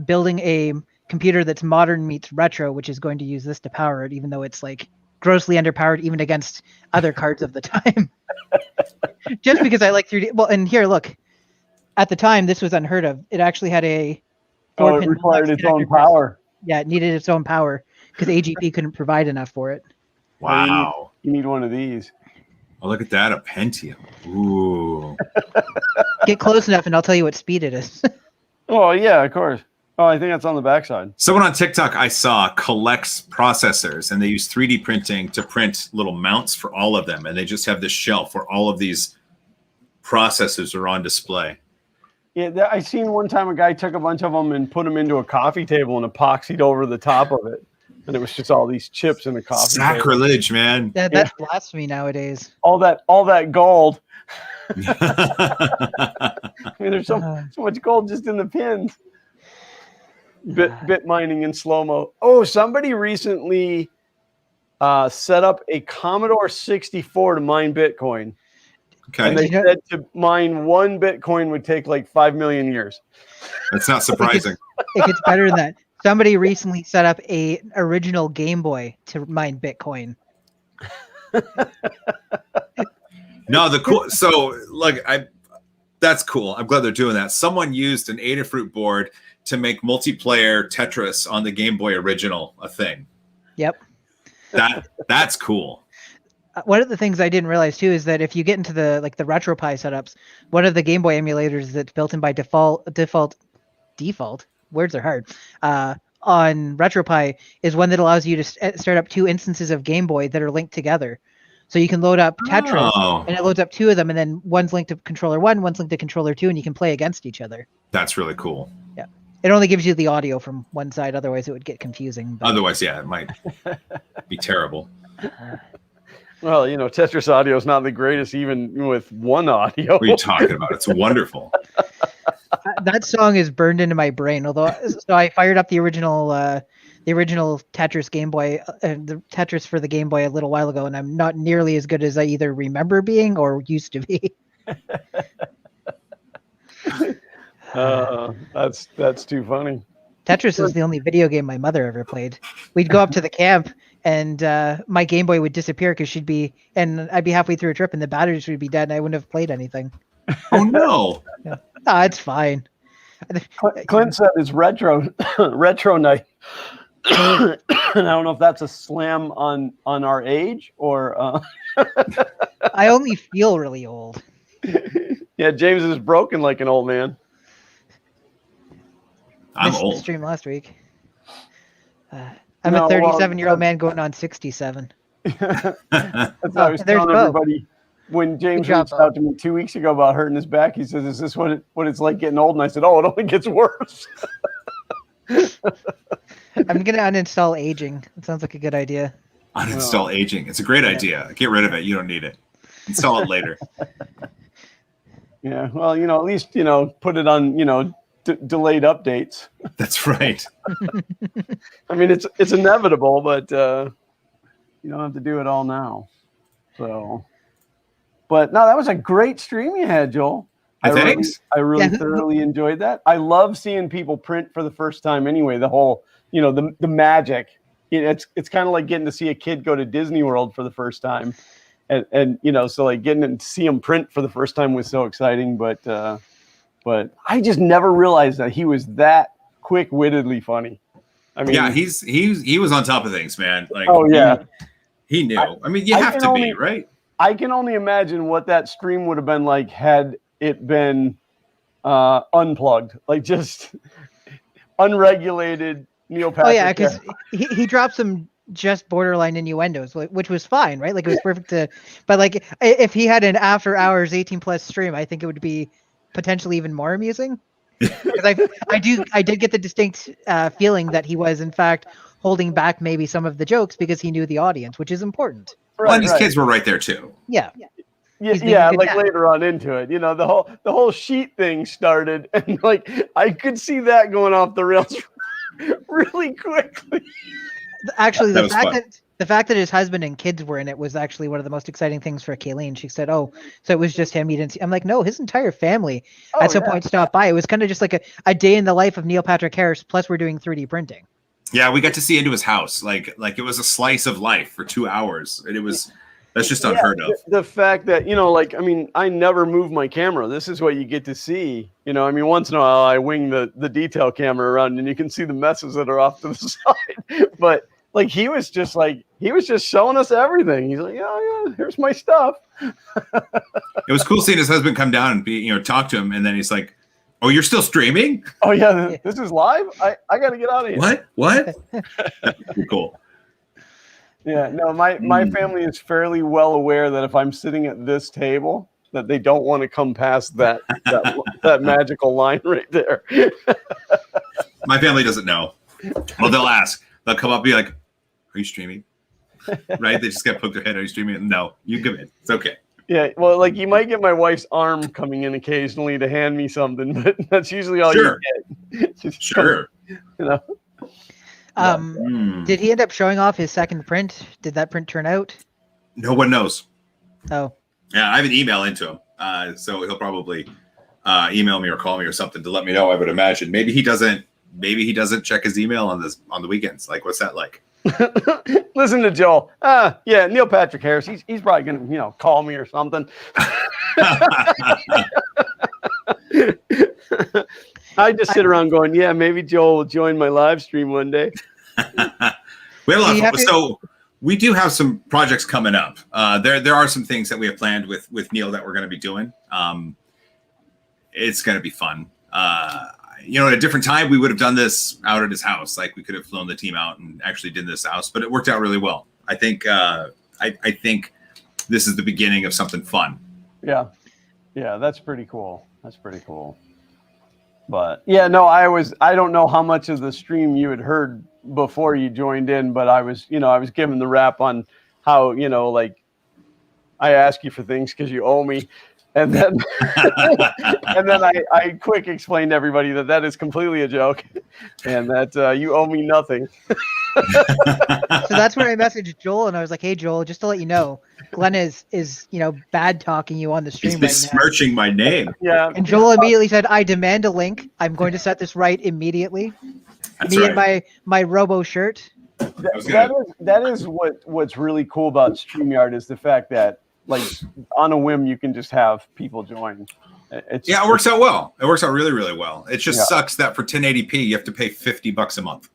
building a computer that's modern meets retro, which is going to use this to power it, even though it's like grossly underpowered even against other cards of the time. Just because I like 3D. Well, and here, look. At the time, this was unheard of. It actually had a... it required its own power. Yeah, it needed its own power because AGP couldn't provide enough for it. Wow. You need one of these. Oh, look at that, a Pentium. Ooh. Get close enough and I'll tell you what speed it is. Oh, yeah, of course. Oh, I think that's on the backside. Someone on TikTok I saw collects processors, and they use 3D printing to print little mounts for all of them, and they just have this shelf where all of these processors are on display. Yeah, I seen one time a guy took a bunch of them and put them into a coffee table and epoxied over the top of it, and it was just all these chips in a coffee table. Sacrilege, man. That's blasphemy nowadays. All that gold. I mean, there's so much gold just in the pins. Bit mining in slow-mo. Oh, somebody recently set up a Commodore 64 to mine Bitcoin. Okay. And they said to mine one Bitcoin would take like 5 million years. That's not surprising. It gets better than that. Somebody recently set up a original Game Boy to mine Bitcoin. No, that's cool. I'm glad they're doing that. Someone used an Adafruit board to make multiplayer Tetris on the Game Boy original a thing. Yep. That's cool. One of the things I didn't realize too is that if you get into the RetroPie setups, one of the Game Boy emulators that's built in by default, words are hard, on RetroPie is one that allows you to start up 2 instances of Game Boy that are linked together. So you can load up Tetris, and it loads up 2 of them, and then one's linked to controller 1, one's linked to controller 2, and you can play against each other. That's really cool. Yeah. It only gives you the audio from one side, otherwise it would get confusing. But... Otherwise, yeah, it might be terrible. Well, Tetris audio is not the greatest, even with one audio. What are you talking about? It's wonderful. That song is burned into my brain. Although, so I fired up the original Tetris Game Boy, the Tetris for the Game Boy a little while ago, and I'm not nearly as good as I either remember being or used to be. That's too funny. Tetris is the only video game my mother ever played. We'd go up to the camp, and my Game Boy would disappear because I'd be halfway through a trip, and the batteries would be dead, and I wouldn't have played anything. Oh no! Yeah. Oh, it's fine. Clint said it's retro night. And I don't know if that's a slam on our age or. I only feel really old. Yeah, James is broken like an old man. I'm missed old. the stream last week. I'm a 37-year-old man going on 67. That's what I was telling everybody. When James reached out to me 2 weeks ago about hurting his back, he says, "Is this what it's like getting old?" And I said, "Oh, it only gets worse." I'm gonna uninstall aging. It sounds like a good idea. Uninstall aging. It's a great idea. Get rid of it. You don't need it. Install it later. Yeah. Well, at least put it on delayed updates. That's right. I mean, it's inevitable, but you don't have to do it all now. So. But no, that was a great stream you had, Joel. Thanks. I really thoroughly enjoyed that. I love seeing people print for the first time anyway. The whole, the magic. It's kind of like getting to see a kid go to Disney World for the first time. And so like getting to see him print for the first time was so exciting. But I just never realized that he was that quick-wittedly funny. I mean, yeah, he was on top of things, man. Like, oh yeah, he knew. You have to be, right? I can only imagine what that stream would have been like had it been unplugged, like just unregulated Neil Patrick. Oh yeah, because he dropped some just borderline innuendos, which was fine, right? Like it was perfect but like if he had an after hours 18+ stream, I think it would be potentially even more amusing. Because I did get the distinct feeling that he was in fact holding back maybe some of the jokes because he knew the audience, which is important. Well, and these kids were right there too. Yeah. Yeah, like later on into it, the whole sheet thing started, and like I could see that going off the rails really quickly. Actually, the fact that his husband and kids were in it was actually one of the most exciting things for Kayleen. She said, "Oh, so it was just him? You didn't see?" I'm like, "No, his entire family at some point stopped by. It was kind of just like a day in the life of Neil Patrick Harris. Plus, we're doing 3D printing." Yeah, we got to see into his house. Like it was a slice of life for 2 hours. And that's just unheard of. The fact that, I never move my camera. This is what you get to see. Once in a while I wing the detail camera around and you can see the messes that are off to the side. But like he was just showing us everything. He's like, yeah, here's my stuff. It was cool seeing his husband come down and talk to him. And then he's like, Oh, you're still streaming? Oh yeah, this is live. I got to get out of here. What? Cool. Yeah, no, my family is fairly well aware that if I'm sitting at this table, that they don't want to come past that magical line right there. My family doesn't know. Well, they'll ask. They'll come up and be like, "Are you streaming?" Right? They just got to poke their head. Are you streaming? No, you come in. It's okay. Yeah, well, like you might get my wife's arm coming in occasionally to hand me something, but that's usually all you get. Just Sure. come, Did he end up showing off his second print? Did that print turn out? No one knows. Oh. Yeah, I have an email into him, so he'll probably email me or call me or something to let me know. I would imagine. Maybe he doesn't check his email on the weekends. Like, what's that like? Listen to Joel. Yeah, Neil Patrick Harris. He's probably gonna call me or something. I just sit around going, yeah, maybe Joel will join my live stream one day. We have a lot of fun. So we do have some projects coming up. There are some things that we have planned with Neil that we're going to be doing. It's going to be fun. At a different time, we would have done this out at his house. Like we could have flown the team out and actually did this house, but it worked out really well. I think I think this is the beginning of something fun. Yeah, that's pretty cool. But yeah, no, I don't know how much of the stream you had heard before you joined in, but I was given the rap on how, like I ask you for things because you owe me. And then, I quick explained to everybody that is completely a joke, and that you owe me nothing. So that's when I messaged Joel, and I was like, "Hey, Joel, just to let you know, Glenn is bad talking you on the stream He's right besmirching my name." Yeah. And Joel immediately said, "I demand a link. I'm going to set this right immediately." That's Me right. and my Robo shirt. That is what's really cool about StreamYard is the fact that, like, on a whim, you can just have people join. It works out well. It works out really, really well. It just sucks that for 1080p, you have to pay $50 a month.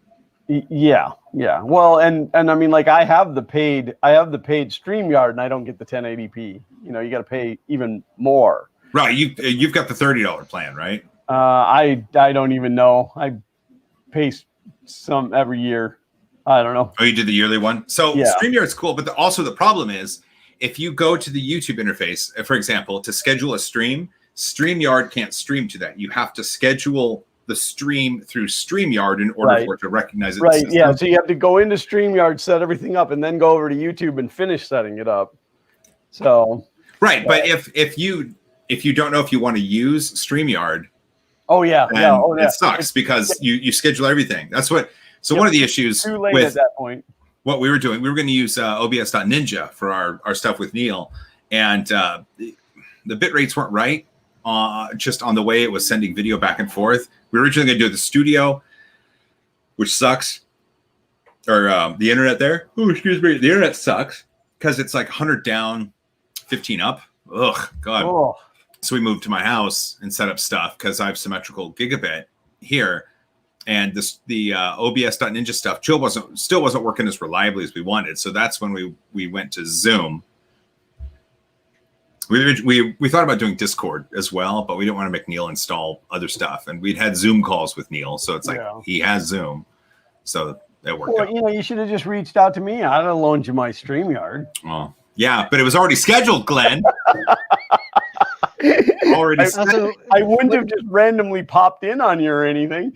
Yeah. Well, and I mean, like, I have the paid StreamYard, and I don't get the 1080p. You got to pay even more. Right. You've got the $30 plan, right? I don't even know. I pay some every year. I don't know. Oh, you did the yearly one? So yeah. StreamYard's cool, but also the problem is, if you go to the YouTube interface, for example, to schedule a stream, StreamYard can't stream to that. You have to schedule the stream through StreamYard in order for it to recognize it. Right, yeah. So you have to go into StreamYard, set everything up, and then go over to YouTube and finish setting it up. So right, but if you don't know if you want to use StreamYard, it sucks because you schedule everything. That's what. So one of the issues too late with at that point. What we were doing, we were going to use OBS.Ninja for our stuff with Neil, and the bit rates weren't right just on the way it was sending video back and forth. We were originally going to do the studio, which sucks, or the internet there. Oh, excuse me. The internet sucks because it's like 100 down, 15 up. Ugh, God. Oh. So we moved to my house and set up stuff because I have symmetrical gigabit here. And the OBS.Ninja stuff still wasn't working as reliably as we wanted. So that's when we went to Zoom. We thought about doing Discord as well, but we didn't want to make Neil install other stuff. And we'd had Zoom calls with Neil, so it's like he has Zoom, so that worked out. You should have just reached out to me. I'd have loaned you my StreamYard. Oh, yeah, but it was already scheduled, Glenn. I wouldn't have just randomly popped in on you or anything.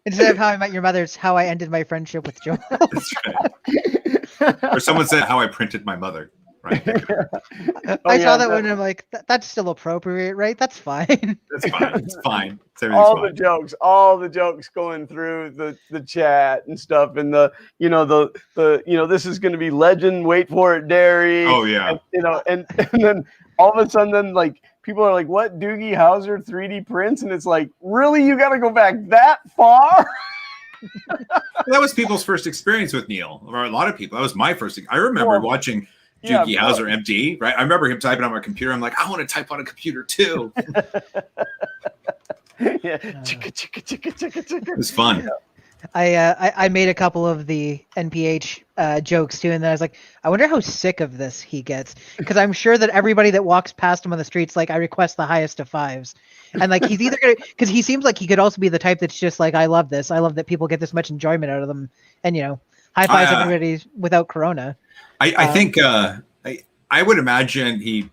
Instead of How I Met Your Mother, it's How I Ended My Friendship with Joel. That's right. Or someone said How I Printed My Mother. Right. I saw that one and I'm like, that's still appropriate, right? That's fine. That's fine. It's fine. All the jokes going through the chat and stuff, and the this is going to be legend. Wait for it, dairy. Oh yeah. And then all of a sudden, then like people are like, "What, Doogie Howser 3D prints?" And it's like, really, you got to go back that far? That was people's first experience with Neil, or a lot of people. That was my first. I remember watching Doogie Howser MD, right? I remember him typing on my computer. I'm like, I want to type on a computer too. Yeah. Chicka, chicka, chicka, chicka, chicka. It was fun. I made a couple of the NPH jokes too, and then I was like, I wonder how sick of this he gets, because I'm sure that everybody that walks past him on the streets, like, I request the highest of fives, and like he's either gonna, because he seems like he could also be the type that's just like, I love this, I love that people get this much enjoyment out of them, and high fives everybody without Corona. I think I would imagine he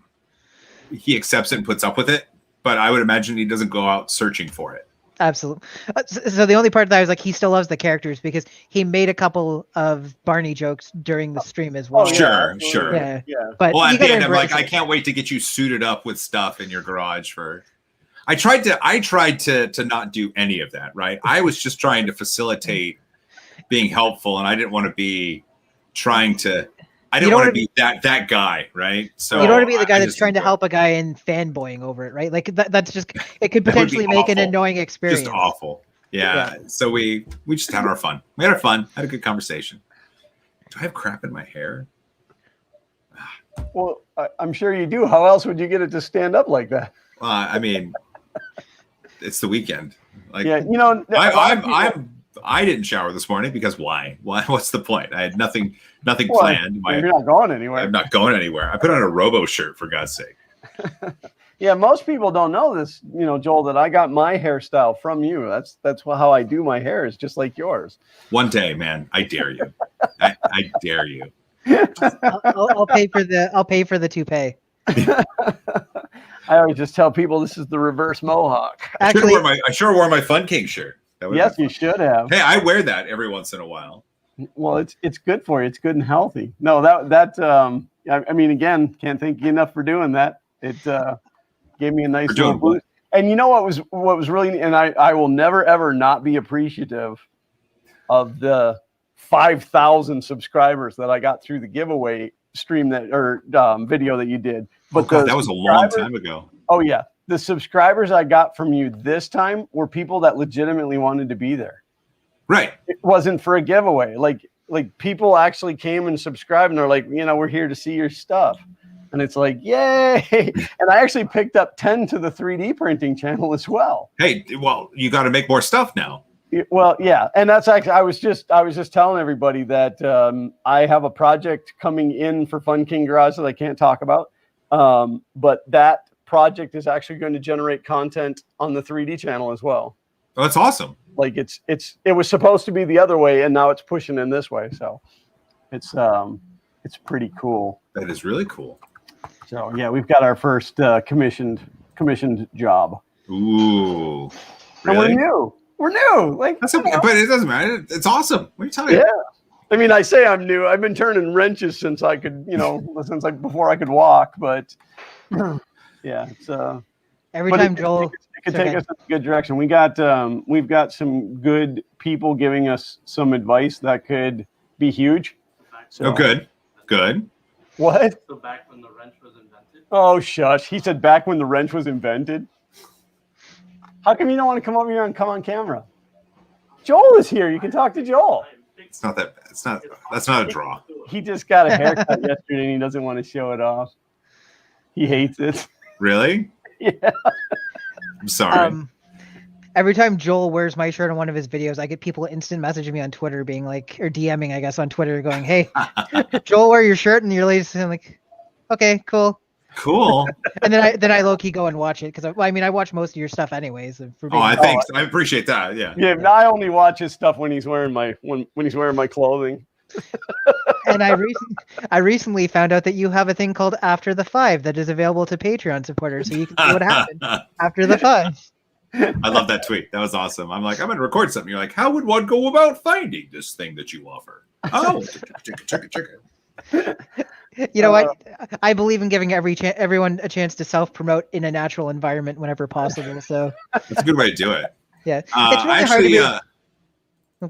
accepts it and puts up with it, but I would imagine he doesn't go out searching for it. Absolutely. So the only part that I was like, he still loves the characters because he made a couple of Barney jokes during the stream as well. Oh, sure. Yeah. But Well, you at the gotta end, I'm like, embrace I it. can't wait to get you suited up with stuff in your garage for. I tried to not do any of that. Right. I was just trying to facilitate being helpful, and I didn't want to be trying to. I didn't want to be that guy, right? So you don't want to be the guy that's just trying to enjoy help a guy and fanboying over it, right? Like that's just, it could potentially make an awful. annoying experience. Just awful. Yeah. So we just had our fun. We had our fun. Had a good conversation. Do I have crap in my hair? Well, I'm sure you do. How else would you get it to stand up like that? I mean, it's the weekend. Like, Yeah, I didn't shower this morning because why? What's the point? I had nothing Well, planned. you're not going anywhere. I'm not going anywhere. I put on a Robo shirt, for God's sake. Yeah, most people don't know this, Joel, that I got my hairstyle from you. That's how I do my hair, is just like yours. One day, man, I dare you. I dare you. I'll pay for the toupee. I always just tell people this is the reverse mohawk. Actually, I sure wore my Fun King shirt. Yes, you should have. Hey, I wear that every once in a while. Well, it's good for you. It's good and healthy. No, I mean, again, can't thank you enough for doing that. It gave me a nice little boost. And you know what was really, and I will never ever not be appreciative of the 5,000 subscribers that I got through the giveaway stream video that you did. But that was a long time ago. Oh yeah, the subscribers I got from you this time were people that legitimately wanted to be there. Right. It wasn't for a giveaway. Like people actually came and subscribed, and they're like, we're here to see your stuff. And it's like, yay! And I actually picked up 10 to the 3D printing channel as well. Hey, well, you got to make more stuff now. Well, yeah, and that's actually I was just telling everybody that I have a project coming in for Fun King Garage that I can't talk about, but that project is actually going to generate content on the 3D channel as well. Oh, that's awesome. Like it was supposed to be the other way, and now it's pushing in this way. So it's pretty cool. That is really cool. So yeah, we've got our first commissioned job. Ooh, And really? we're new. Like, that's okay, but it doesn't matter. It's awesome. What are you talking about? I mean, I say I'm new. I've been turning wrenches since I could, before I could walk. But yeah, it's every time Joel, it could take us in a good direction. We've got some good people giving us some advice that could be huge. So, Oh, good. What? So back when the wrench was invented. Oh, shush. He said back when the wrench was invented. How come you don't want to come over here and come on camera? Joel is here. You can talk to Joel. It's not that. That's not a draw. He just got a haircut yesterday and he doesn't want to show it off. He hates it. Really? Yeah. I'm sorry. Every time Joel wears my shirt on one of his videos, I get people instant messaging me on Twitter being like, or DMing, I guess, on Twitter going, hey, Joel, wear your shirt and your latest. And I'm like, okay, cool. Cool. And then I low key go and watch it because I watch most of your stuff anyways. Thanks. I appreciate that. Yeah. Yeah. I only watch his stuff when he's wearing my clothing. And I recently found out that you have a thing called After the 5 that is available to Patreon supporters, so you can see what happened after the 5. I love that tweet. That was awesome. I'm like, I'm going to record something. You're like, how would one go about finding this thing that you offer? Oh, check it. You know what? I believe in giving everyone a chance to self-promote in a natural environment whenever possible. So that's a good way to do it. Yeah, it's really hard to be. I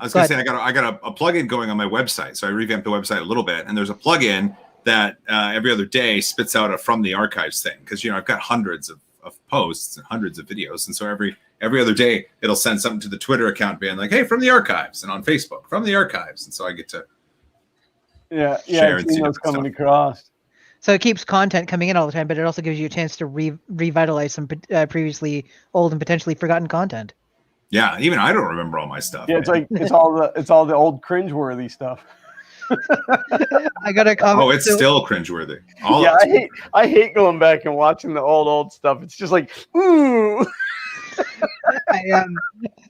was going to say I got a plugin going on my website, so I revamped the website a little bit, and there's a plugin that every other day spits out a from the archives thing because I've got hundreds of posts and hundreds of videos, and so every other day it'll send something to the Twitter account being like, hey, from the archives, and on Facebook from the archives, and so I get to share and see what's coming across. So it keeps content coming in all the time, but it also gives you a chance to revitalize some previously old and potentially forgotten content. Yeah, even I don't remember all my stuff. Yeah, it's man. like it's all the old cringeworthy stuff. I got a comment. Oh, it's so- still cringeworthy. All Yeah, of it's I hate going back and watching the old stuff. It's just like, ooh.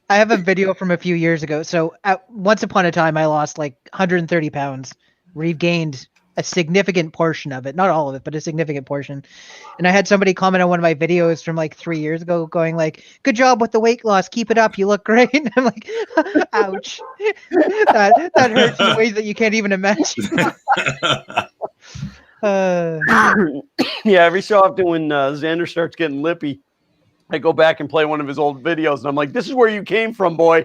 I have a video from a few years ago. So once upon a time, I lost like 130 pounds, regained a significant portion of it, not all of it, but a significant portion. And I had somebody comment on one of my videos from like 3 years ago going like, good job with the weight loss. Keep it up. You look great. And I'm like, ouch. that hurts in ways that you can't even imagine. Yeah, every so often when Xander starts getting lippy, I go back and play one of his old videos, and I'm like, "This is where you came from, boy."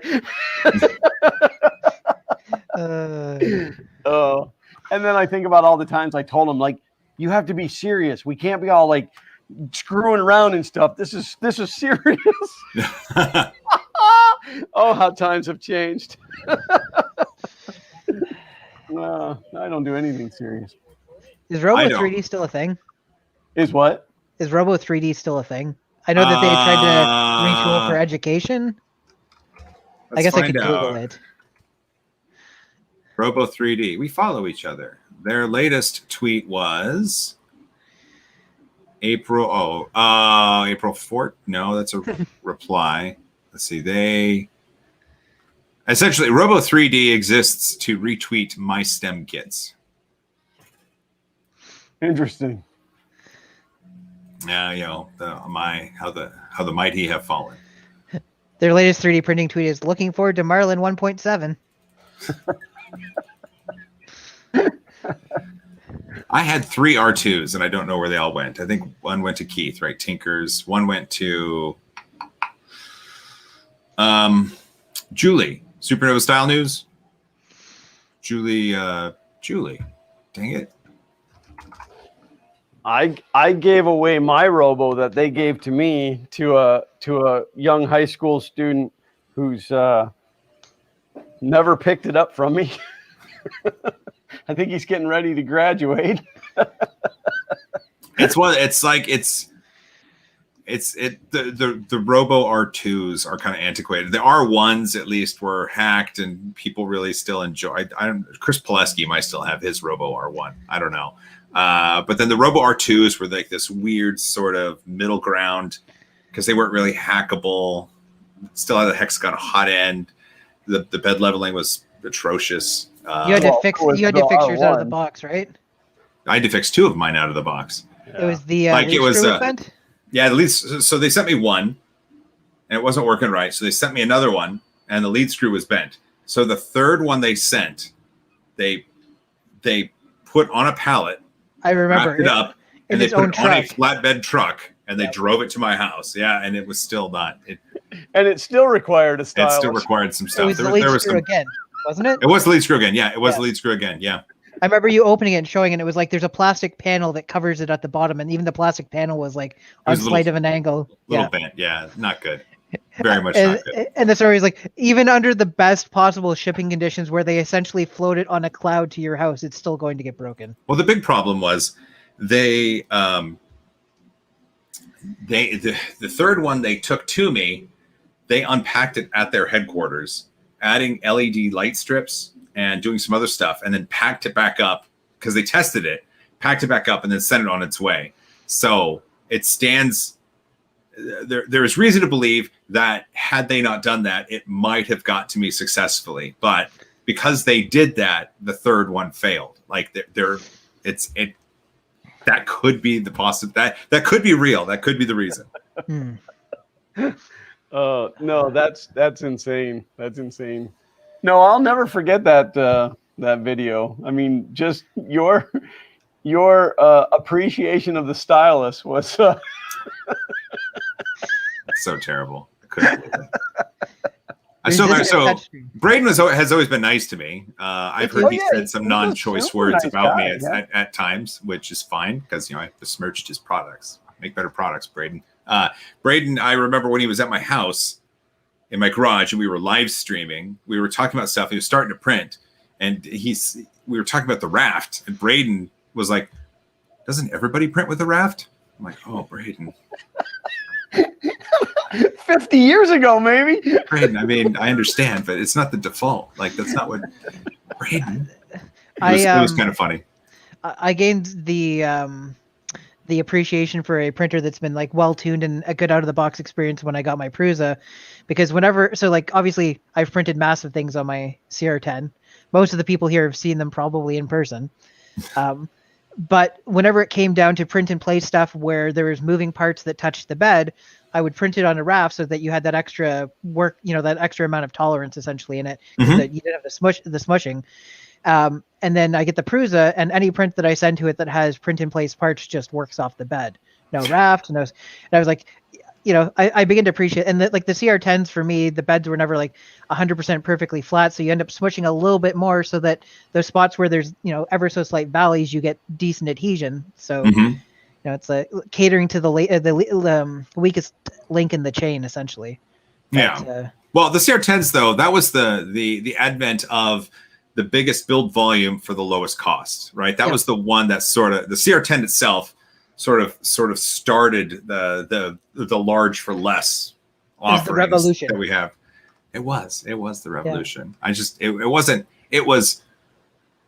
Oh, and then I think about all the times I told him, like, "You have to be serious. We can't be all like screwing around and stuff. This is serious." Oh, how times have changed. No, I don't do anything serious. Is Robo I don't. 3D still a thing? Is what? Is Robo 3D still a thing? I know that they tried to retool for education. I guess I could Google it. Robo 3D. We follow each other. Their latest tweet was April 4th. No, that's a reply. Let's see. They essentially Robo 3D exists to retweet my STEM kits. Interesting. Yeah, how the mighty have fallen. Their latest 3D printing tweet is looking forward to Marlin 1.7. I had 3 R2s and I don't know where they all went. I think one went to Keith, right? Tinkers. One went to Julie, Supernova Style News. Julie. Dang it. I gave away my Robo that they gave to me to a young high school student who's never picked it up from me. I think he's getting ready to graduate. The Robo R2s are kind of antiquated. The R1s at least were hacked and people really still enjoy. Chris Pileski might still have his Robo R1. I don't know. But then the Robo R2s were like this weird sort of middle ground because they weren't really hackable. Still had the hex got a hot end. The bed leveling was atrocious. You had to fix yours out of the box, right? I had to fix 2 of mine out of the box. It was the bent? Yeah, at least so they sent me one and it wasn't working right. So they sent me another one and the lead screw was bent. So the third one they sent, they put on a pallet. I remember it up and they put it on a truck. flatbed truck and they drove it to my house. Yeah, and it was still not. And it still required a stylus. It still required some stuff. It was the lead screw again, wasn't it? It was the lead screw again. Yeah, it was the lead screw again. Yeah. I remember you opening it and showing it. It was like there's a plastic panel that covers it at the bottom, and even the plastic panel was like on slight of an angle. Bent. Yeah, not good. Very much not good. And the story is like, even under the best possible shipping conditions where they essentially float it on a cloud to your house, it's still going to get broken. Well, the big problem was the third one they took to me, they unpacked it at their headquarters, adding LED light strips and doing some other stuff, and then packed it back up because they tested it, packed it back up, and then sent it on its way. So it stands. There is reason to believe that had they not done that, it might have got to me successfully. But because they did that, the third one failed. Like that could be the possible that could be real. That could be the reason. No, that's insane. That's insane. No, I'll never forget that video. I mean, just your appreciation of the stylus was so terrible. I couldn't believe it. So Braden has always been nice to me. I've heard he said some non-choice words about me at times, which is fine because I besmirched his products. Make better products, Braden. Braden, I remember when he was at my house in my garage and we were live streaming. We were talking about stuff. He was starting to print, and we were talking about the raft. And Braden was like, "Doesn't everybody print with a raft?" I'm like, "Oh, Braden." 50 years ago, maybe. Braden, I mean, I understand, but it's not the default. Like, that's not what Braden. It was kind of funny. I gained the appreciation for a printer that's been like well tuned and a good out of the box experience when I got my Prusa, because like obviously I've printed massive things on my CR10. Most of the people here have seen them probably in person. But whenever it came down to print and play stuff where there was moving parts that touched the bed, I would print it on a raft so that you had that extra work, that extra amount of tolerance essentially in it, so that you didn't have the smushing. And then I get the Prusa, and any print that I send to it that has print in place parts just works off the bed. No raft, no. And I was like, I begin to appreciate, and like the CR10s for me, the beds were never like 100% perfectly flat, so you end up smushing a little bit more so that those spots where there's ever so slight valleys, you get decent adhesion. So it's like catering to the weakest link in the chain essentially. Yeah. Well, the CR10s though, that was the advent of the biggest build volume for the lowest cost, right? That was the one that the CR10 itself sort of started the large for less offerings that we have. It was the revolution. It was an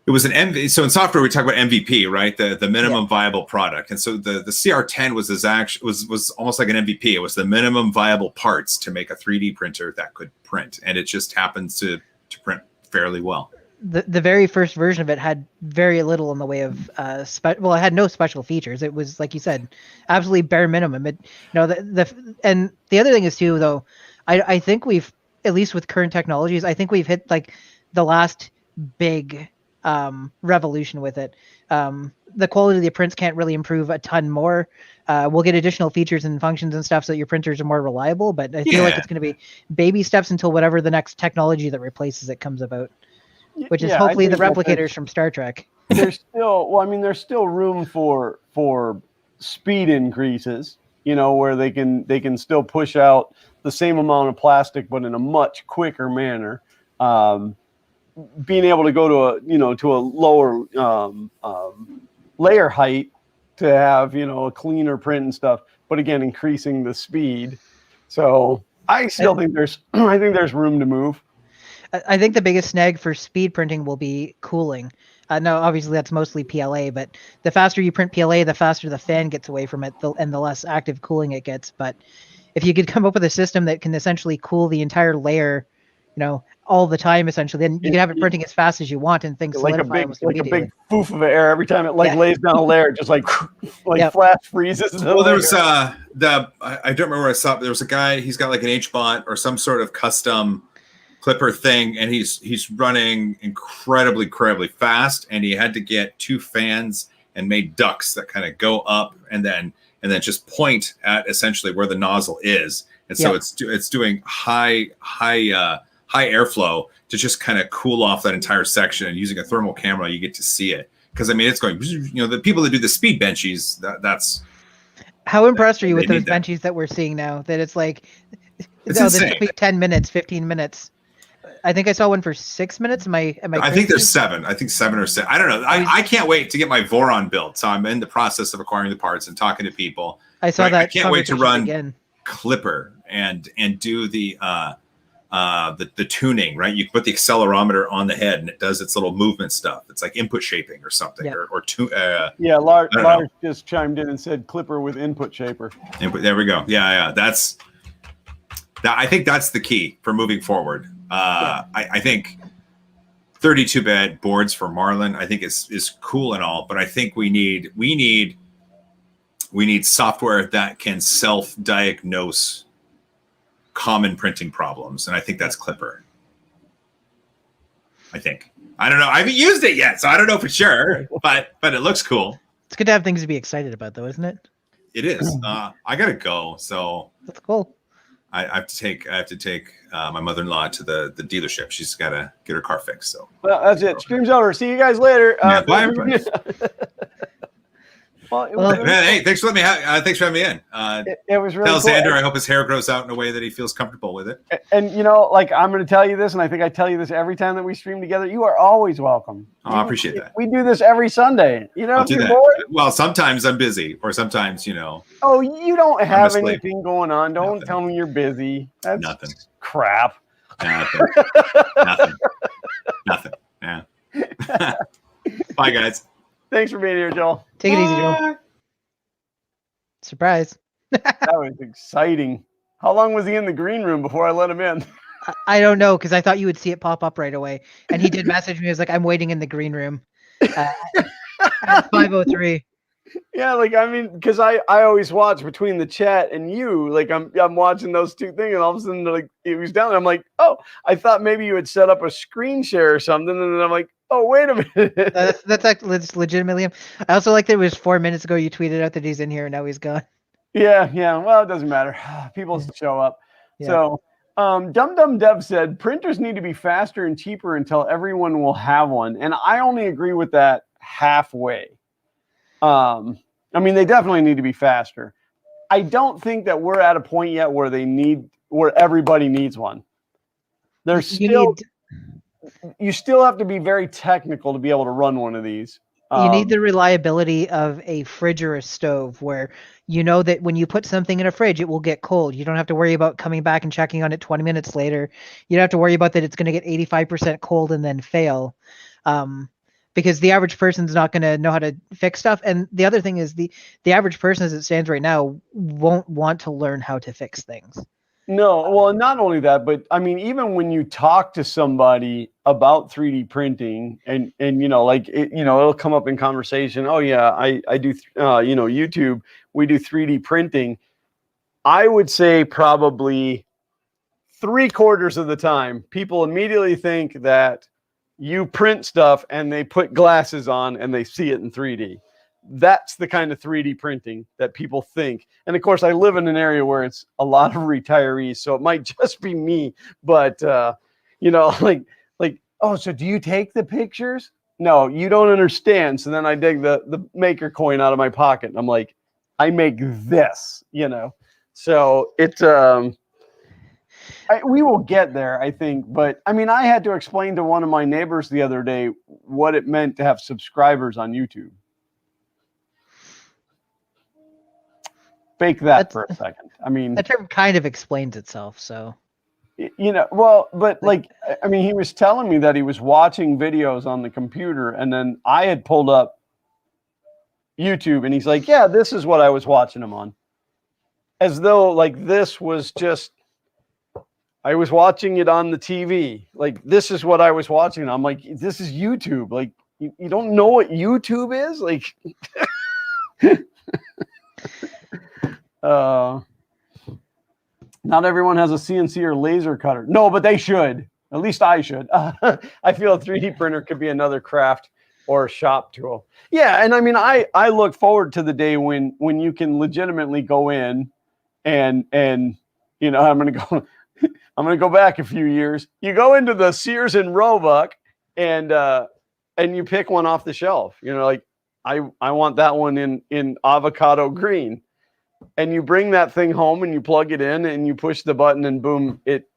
MVP. So in software we talk about MVP, right? The minimum viable product. And so the CR10 was almost like an MVP. It was the minimum viable parts to make a 3D printer that could print, and it just happens to print fairly well. The very first version of it had very little in the way of it had no special features. It was, like you said, absolutely bare minimum. And the other thing is too, though, I think we've, at least with current technologies, I think we've hit like the last big revolution with it. The quality of the prints can't really improve a ton more. We'll get additional features and functions and stuff so that your printers are more reliable, but I feel like it's going to be baby steps until whatever the next technology that replaces it comes about. Which is hopefully the replicators from Star Trek. There's still room for speed increases, where they can still push out the same amount of plastic, but in a much quicker manner. Being able to go to a lower layer height to have, a cleaner print and stuff, but again, increasing the speed. So I still think there's room to move. I think the biggest snag for speed printing will be cooling. No, obviously that's mostly PLA, but the faster you print PLA, the faster the fan gets away from it, and the less active cooling it gets. But if you could come up with a system that can essentially cool the entire layer, all the time, essentially, then you can have it printing as fast as you want, and things solidify almost immediately. A big poof of air every time it lays down a layer, just like flash freezes. Well, there was I don't remember where I saw it, but there was a guy. He's got like an H-bot or some sort of custom clipper thing, and he's running incredibly fast, and he had to get 2 fans and made ducts that kind of go up and then just point at essentially where the nozzle is, and so it's doing high airflow to just kind of cool off that entire section. And using a thermal camera, you get to see it, because I mean it's going, the people that do the speed benchies, that's how impressed are you with those benchies that we're seeing now, that it's like this took me 10 minutes, 15 minutes. I think I saw one for 6 minutes. I think there's 7. I think 7 or 6. I don't know. I can't wait to get my Voron built. So I'm in the process of acquiring the parts and talking to people. I saw that. I can't wait to run again. Clipper and do the tuning. Right, you put the accelerometer on the head and it does its little movement stuff. It's like input shaping or something, Lars just chimed in and said Clipper with input shaper. There we go. Yeah. I think that's the key for moving forward. I think 32-bit boards for Marlin, I think is cool and all, but I think we need software that can self-diagnose common printing problems, and I think that's Clipper. I don't know. I haven't used it yet, so I don't know for sure, but it looks cool. It's good to have things to be excited about, though, isn't it? It is. I gotta go, so that's cool. I have to take my mother-in-law to the dealership. She's got to get her car fixed. So well, that's it. Stream's over. See you guys later. Bye, everybody. Well, Well, Man, hey, thanks for letting me. Thanks for having me in. it was really Tell cool. Xander I hope his hair grows out in a way that he feels comfortable with it. And you know, like I'm going to tell you this, and I think I tell you this every time that we stream together. You are always welcome. Oh, I appreciate that. We do this every Sunday. You know, I'll if do you're that. bored, Well, sometimes I'm busy, or sometimes oh, you don't have asleep. anything going on. Don't Nothing. tell me you're busy. That's Nothing. crap. Nothing. Nothing. Yeah. Bye, guys. Thanks for being here, Joel. take it easy, Joel. Surprise. That was exciting. How long was he in the green room before I let him in? I don't know, because I thought you would see it pop up right away. And he did message me. He was like, I'm waiting in the green room at 5:03. Yeah, like I mean, because I always watch between the chat and you. Like I'm watching those two things, and all of a sudden, like he was down there. I'm like, oh, I thought maybe you had set up a screen share or something, and then I'm like, oh, wait a minute. That's legitimately him. I also like that it was 4 minutes ago you tweeted out that he's in here and now he's gone. Yeah. Well, it doesn't matter. People show up. Yeah. So, Dum Dum Dev said printers need to be faster and cheaper until everyone will have one, and I only agree with that halfway. I mean, they definitely need to be faster. I don't think that we're at a point yet where everybody needs one. There's You you still have to be very technical to be able to run one of these. You need the reliability of a fridge or a stove where you know that when you put something in a fridge, it will get cold. You don't have to worry about coming back and checking on it 20 minutes later. You don't have to worry about that it's going to get 85% cold and then fail. Because the average person's not going to know how to fix stuff. And the other thing is the average person as it stands right now won't want to learn how to fix things. No, well, not only that, but I mean, even when you talk to somebody about 3D printing and like, it'll come up in conversation. Oh yeah, I do, YouTube, we do 3D printing. I would say probably 3/4 of the time, people immediately think that you print stuff and they put glasses on and they see it in 3D. That's the kind of 3D printing that people think. And of course, I live in an area where it's a lot of retirees, so it might just be me. But like, oh, so do you take the pictures? No, you don't understand. So then I dig the maker coin out of my pocket, and I'm like, I make this, So it's we will get there, I think. But I mean, I had to explain to one of my neighbors the other day what it meant to have subscribers on YouTube. Bake that for a second. I mean, that term kind of explains itself. So, well, but like, I mean, he was telling me that he was watching videos on the computer, and then I had pulled up YouTube, and he's like, "Yeah, this is what I was watching him on," as though like this was just. I was watching it on the TV. Like, this is what I was watching. I'm like, this is YouTube. Like, you don't know what YouTube is? Like, not everyone has a CNC or laser cutter. No, but they should. At least I should. I feel a 3D printer could be another craft or shop tool. Yeah, and I mean, I look forward to the day when you can legitimately go in and I'm going to go back a few years. You go into the Sears and Roebuck and you pick one off the shelf. Like I want that one in avocado green. And you bring that thing home and you plug it in and you push the button and boom, it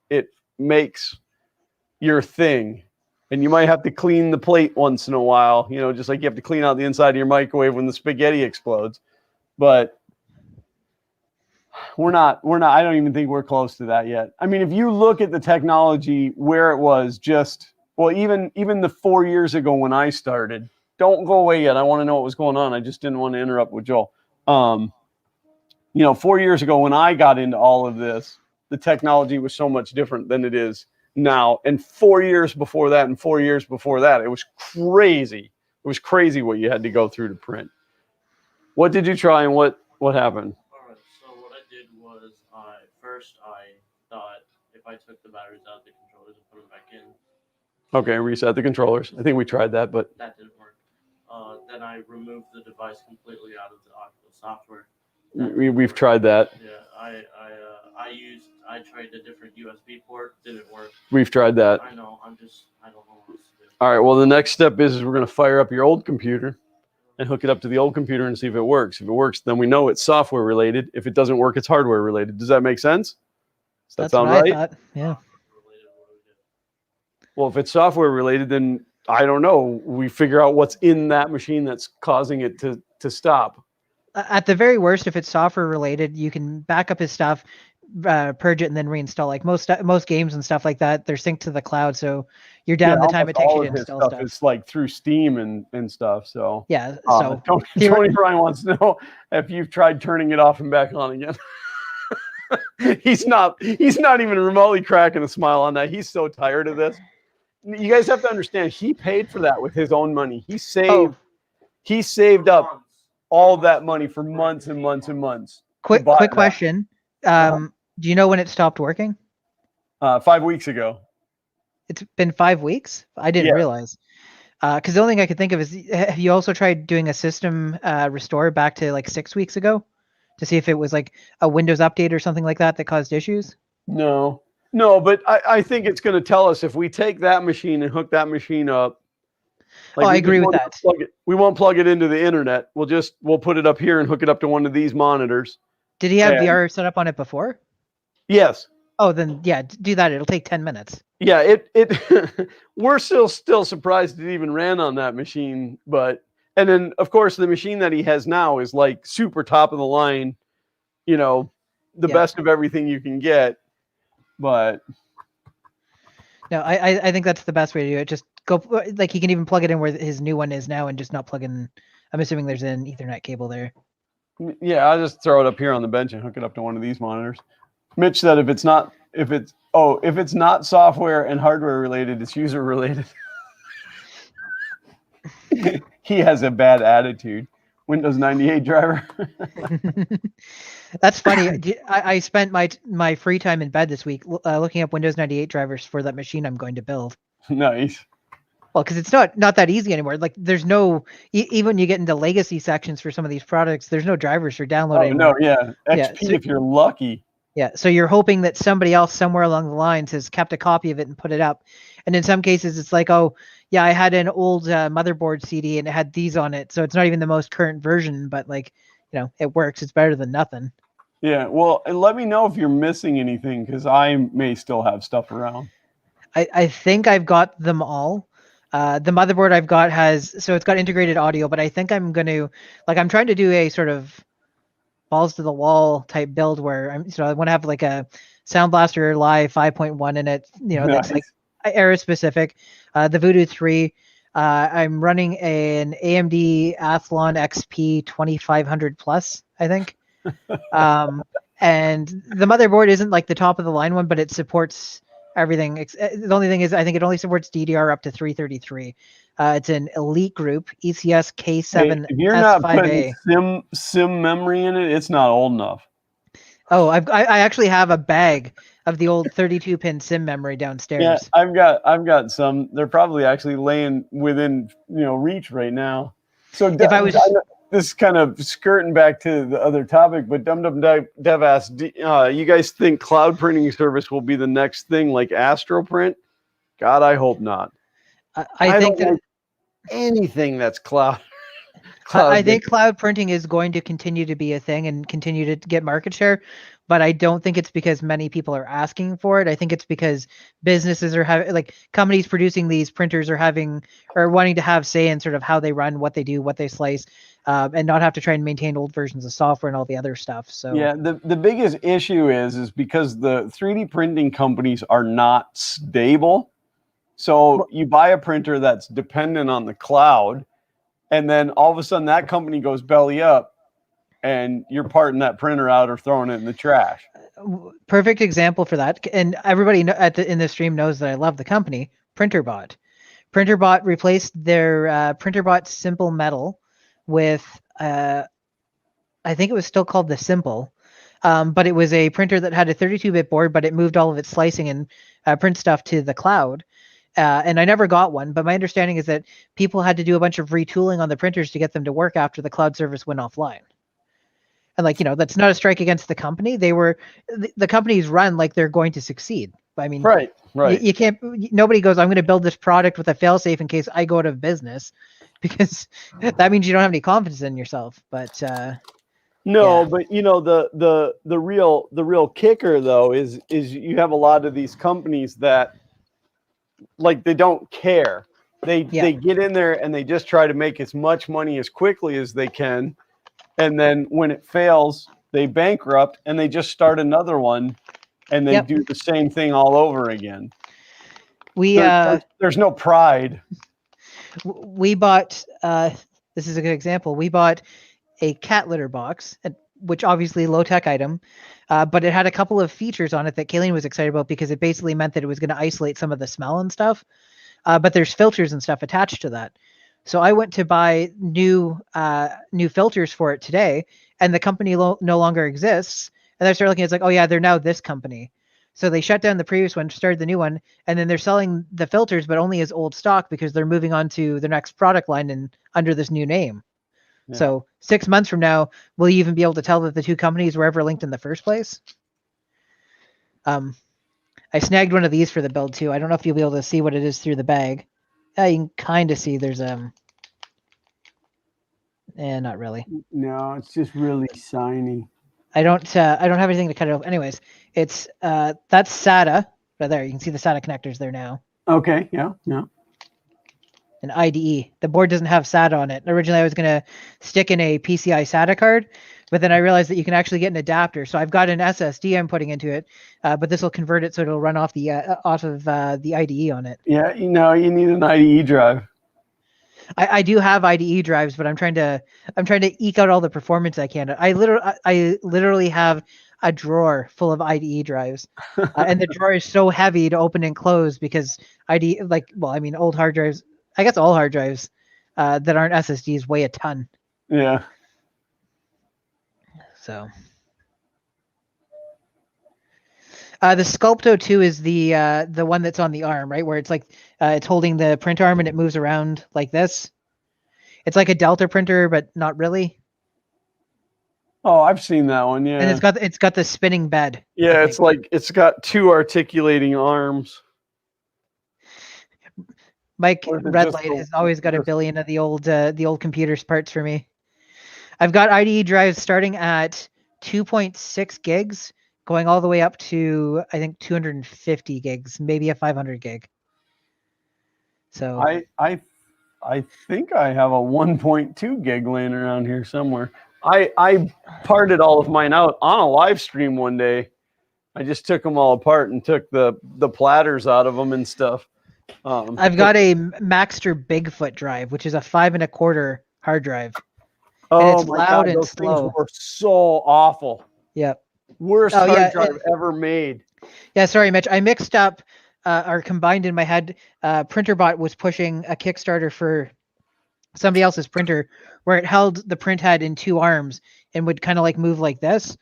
makes your thing. And you might have to clean the plate once in a while, just like you have to clean out the inside of your microwave when the spaghetti explodes. But we're not, I don't even think we're close to that yet. I mean, if you look at the technology where it was even the 4 years ago when I started, don't go away yet. I want to know what was going on. I just didn't want to interrupt with Joel. 4 years ago when I got into all of this, the technology was so much different than it is now. And 4 years before that and 4 years before that, it was crazy. It was crazy what you had to go through to print. What did you try and what happened? All right, so what I did was I thought if I took the batteries out of the controllers and put them back in. Okay, reset the controllers. I think we tried that, but that didn't work. Then I removed the device completely out of the software. we've tried that. Yeah, I tried a different USB port, didn't work. We've tried that. I know, I don't know what else to do. All right, well, the next step is we're going to fire up your old computer and hook it up to the old computer and see if it works. If it works, then we know it's software related. If it doesn't work, it's hardware related. Does that make sense? Does that That's sound what right? I thought. Yeah. Well, if it's software related, then I don't know. We figure out what's in that machine that's causing it to stop. At the very worst, if it's software related, you can back up his stuff, purge it, and then reinstall. Like most games and stuff like that, they're synced to the cloud, so you're down the time it takes you to install stuff. It's like through Steam and stuff. So yeah. So Tony Ryan wants to know if you've tried turning it off and back on again. He's not even remotely cracking a smile on that. He's so tired of this. You guys have to understand, he paid for that with his own money. He saved up all that money for months and months and months. Quick question. Do you know when it stopped working? 5 weeks ago. It's been 5 weeks? I didn't realize. Because the only thing I could think of is, have you also tried doing a system restore back to like 6 weeks ago to see if it was like a Windows update or something like that caused issues? No, but I think it's going to tell us if we take that machine and hook that machine up. Like I agree with that. We won't plug it into the internet. We'll put it up here and hook it up to one of these monitors. Did he have VR set up on it before? Yes. Oh, then yeah, do that. It'll take 10 minutes. Yeah, it we're still surprised it even ran on that machine, and then of course the machine that he has now is like super top of the line, the best of everything you can get. But no, I think that's the best way to do it. Just go, like, he can even plug it in where his new one is now and just not plug in. I'm assuming there's an Ethernet cable there. Yeah, I'll just throw it up here on the bench and hook it up to one of these monitors. Mitch said if it's not software and hardware related, it's user related. He has a bad attitude. Windows 98 driver. That's funny. I spent my free time in bed this week looking up Windows 98 drivers for that machine I'm going to build. Nice. Well, because it's not that easy anymore. Like, there's no, even when you get into legacy sections for some of these products, there's no drivers for downloading. Oh, no, yeah. XP if you're lucky. Yeah, so you're hoping that somebody else somewhere along the lines has kept a copy of it and put it up. And in some cases, it's like, oh, yeah, I had an old motherboard CD and it had these on it. So it's not even the most current version, but like, it works. It's better than nothing. Yeah, well, and let me know if you're missing anything, because I may still have stuff around. I think I've got them all. The motherboard I've got so it's got integrated audio, but I think I'm going to, I'm trying to do a sort of balls to the wall type build where I want to have like a Sound Blaster Live 5.1 in it, that's like era specific. The Voodoo 3, I'm running an AMD Athlon XP 2500 Plus, I think. And the motherboard isn't like the top of the line one, but it supports everything. The only thing is, I think it only supports DDR up to 333. It's an Elite Group ECS K7 if you're S5A. not putting sim memory in it, it's not old enough. Oh, I actually have a bag of the old 32-pin sim memory downstairs. Yeah, I've got some. They're probably actually laying within reach right now. So if I was this is kind of skirting back to the other topic, but Dum Dev asked, you guys think cloud printing service will be the next thing like AstroPrint? God, I hope not. I think that anything that's cloud. I think cloud printing is going to continue to be a thing and continue to get market share, but I don't think it's because many people are asking for it. I think it's because businesses are having, like, companies producing these printers are wanting to have say in sort of how they run, what they do, what they slice, and not have to try and maintain old versions of software and all the other stuff. So yeah, the biggest issue is because the 3D printing companies are not stable. So you buy a printer that's dependent on the cloud, and then all of a sudden that company goes belly up and you're parting that printer out or throwing it in the trash. Perfect example for that. And everybody in the stream knows that I love the company, PrinterBot. PrinterBot replaced their PrinterBot Simple Metal with, I think it was still called the Simple, but it was a printer that had a 32-bit board, but it moved all of its slicing and print stuff to the cloud. And I never got one, but my understanding is that people had to do a bunch of retooling on the printers to get them to work after the cloud service went offline. And that's not a strike against the company. The companies run like they're going to succeed. I mean, Right. you can't. Nobody goes, I'm going to build this product with a failsafe in case I go out of business, because that means you don't have any confidence in yourself. But No, yeah. but you know the real kicker though is you have a lot of these companies that like they don't care. They get in there and they just try to make as much money as quickly as they can, and then when it fails, they bankrupt and they just start another one, and they do the same thing all over again. There's no pride. We bought. This is a good example. We bought a cat litter box, which obviously low tech item, but it had a couple of features on it that Kayleen was excited about because it basically meant that it was going to isolate some of the smell and stuff. But there's filters and stuff attached to that. So I went to buy new filters for it today, and the company no longer exists. And I started looking, it's like, oh yeah, they're now this company. So they shut down the previous one, started the new one, and then they're selling the filters, but only as old stock because they're moving on to the next product line and under this new name. Yeah. So 6 months from now, will you even be able to tell that the two companies were ever linked in the first place? I snagged one of these for the build too. I don't know if you'll be able to see what it is through the bag. You can kind of see there's not really. No, it's just really shiny. I don't have anything to cut it off. Anyways, it's that's SATA right there. You can see the SATA connectors there now. Okay, yeah. An IDE. The board doesn't have SATA on it. Originally, I was gonna stick in a PCI SATA card, but then I realized that you can actually get an adapter. So I've got an SSD I'm putting into it, but this will convert it so it'll run off the IDE on it. Yeah, you need an IDE drive. I do have IDE drives, but I'm trying to eke out all the performance I can. I literally have a drawer full of IDE drives, and the drawer is so heavy to open and close because old hard drives. I guess all hard drives that aren't SSDs weigh a ton. Yeah. So the Sculpto 2 is the one that's on the arm, right? Where it's like it's holding the print arm and it moves around like this. It's like a Delta printer, but not really. Oh, I've seen that one. Yeah. And it's got the spinning bed. Yeah, it's like it's got two articulating arms. Mike Redlight has always got a billion of the old computer's parts for me. I've got IDE drives starting at 2.6 gigs, going all the way up to I think 250 gigs, maybe a 500 gig. So I think I have a 1.2 gig laying around here somewhere. I parted all of mine out on a live stream one day. I just took them all apart and took the platters out of them and stuff. I've got a Maxter Bigfoot drive, which is a 5 1/4 hard drive. Oh, and it's my loud God, and those slow. things were so awful. Yep. Worst hard drive ever made. Yeah, sorry, Mitch. I mixed up or combined in my head. PrinterBot was pushing a Kickstarter for somebody else's printer where it held the print head in two arms and would kind of like move like this.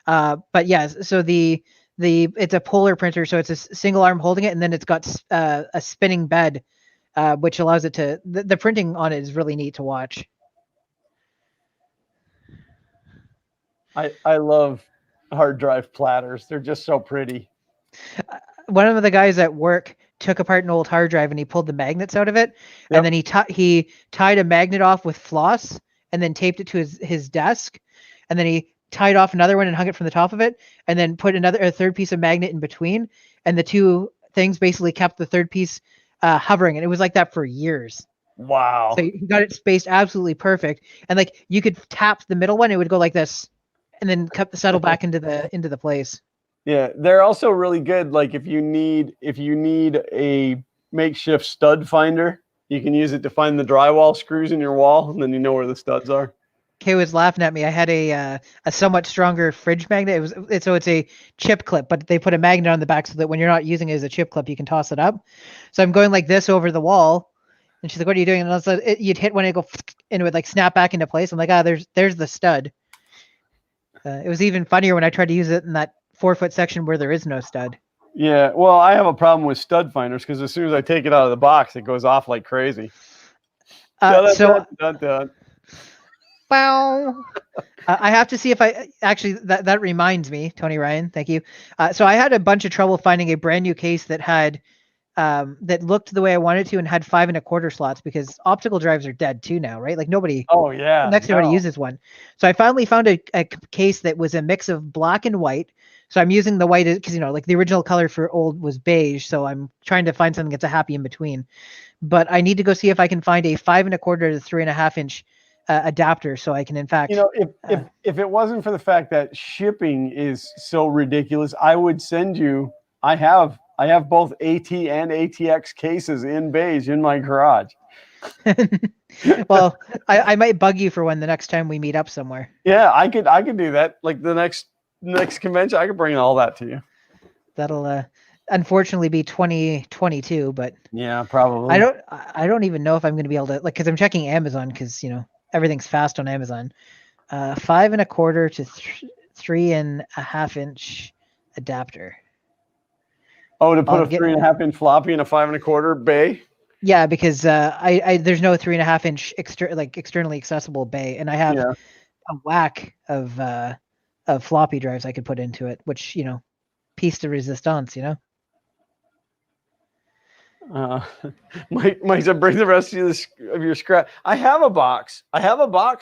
But yeah, so the it's a polar printer, so it's a single arm holding it, and then it's got a spinning bed, which allows it to. The printing on it is really neat to watch. I love hard drive platters. They're just so pretty. One of the guys at work took apart an old hard drive and he pulled the magnets out of it, and then he tied a magnet off with floss and then taped it to his desk, and then he tied off another one and hung it from the top of it, and then put a third piece of magnet in between, and the two things basically kept the third piece hovering, and it was like that for years. Wow. So he got it spaced absolutely perfect, and like you could tap the middle one, it would go like this, and then cut the settle back into the place. Yeah, they're also really good. Like if you need a makeshift stud finder, you can use it to find the drywall screws in your wall, and then you know where the studs are. Kay was laughing at me. I had a somewhat stronger fridge magnet. It's a chip clip, but they put a magnet on the back so that when you're not using it as a chip clip, you can toss it up. So I'm going like this over the wall, and she's like, "What are you doing?" And I was like, "You'd hit when it go, and it would like snap back into place." I'm like, there's the stud. It was even funnier when I tried to use it in that 4-foot section where there is no stud. Yeah, well, I have a problem with stud finders because as soon as I take it out of the box, it goes off like crazy. So. Dun. Wow. I have to see if I actually that reminds me, Tony Ryan. Thank you. So I had a bunch of trouble finding a brand new case that had that looked the way I wanted to and had 5 1/4 slots, because optical drives are dead too now, right? Like nobody, Oh yeah. next to nobody no. uses one. So I finally found a case that was a mix of black and white. So I'm using the white because like the original color for old was beige. So I'm trying to find something that's a happy in between. But I need to go see if I can find a 5 1/4 to 3.5 inch adapter, so I can in fact. If it wasn't for the fact that shipping is so ridiculous, I would send you. I have both AT and ATX cases in beige in my garage. Well, I might bug you for one the next time we meet up somewhere. Yeah, I could do that. Like the next convention, I could bring all that to you. That'll unfortunately be 2022, but yeah, probably. I don't even know if I'm going to be able to, like, because I'm checking Amazon, because everything's fast on Amazon. 5 1/4 to 3.5 inch adapter. Oh, to put a 3.5 inch floppy in a 5 1/4 bay. Yeah, because I there's no 3.5 inch externally accessible bay, and I have a whack of floppy drives I could put into it, which piece de resistance, Mike said, bring the rest of your scrap. I have a box.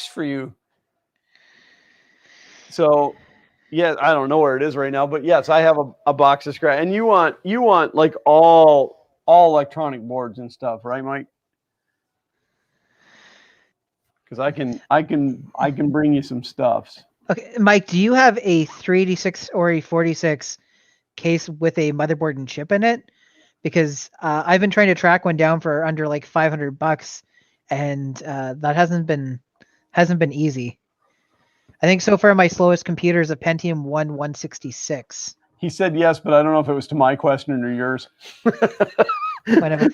For you. So, yeah, I don't know where it is right now, but yes, I have a box of scrap. And you want like all electronic boards and stuff, right, Mike? Because I can bring you some stuffs. Okay, Mike, do you have a 386 or a 46 case with a motherboard and chip in it? Because I've been trying to track one down for under like $500, and that hasn't been easy. I think so far my slowest computer is a Pentium 166. He said yes, but I don't know if it was to my question or yours. Whatever.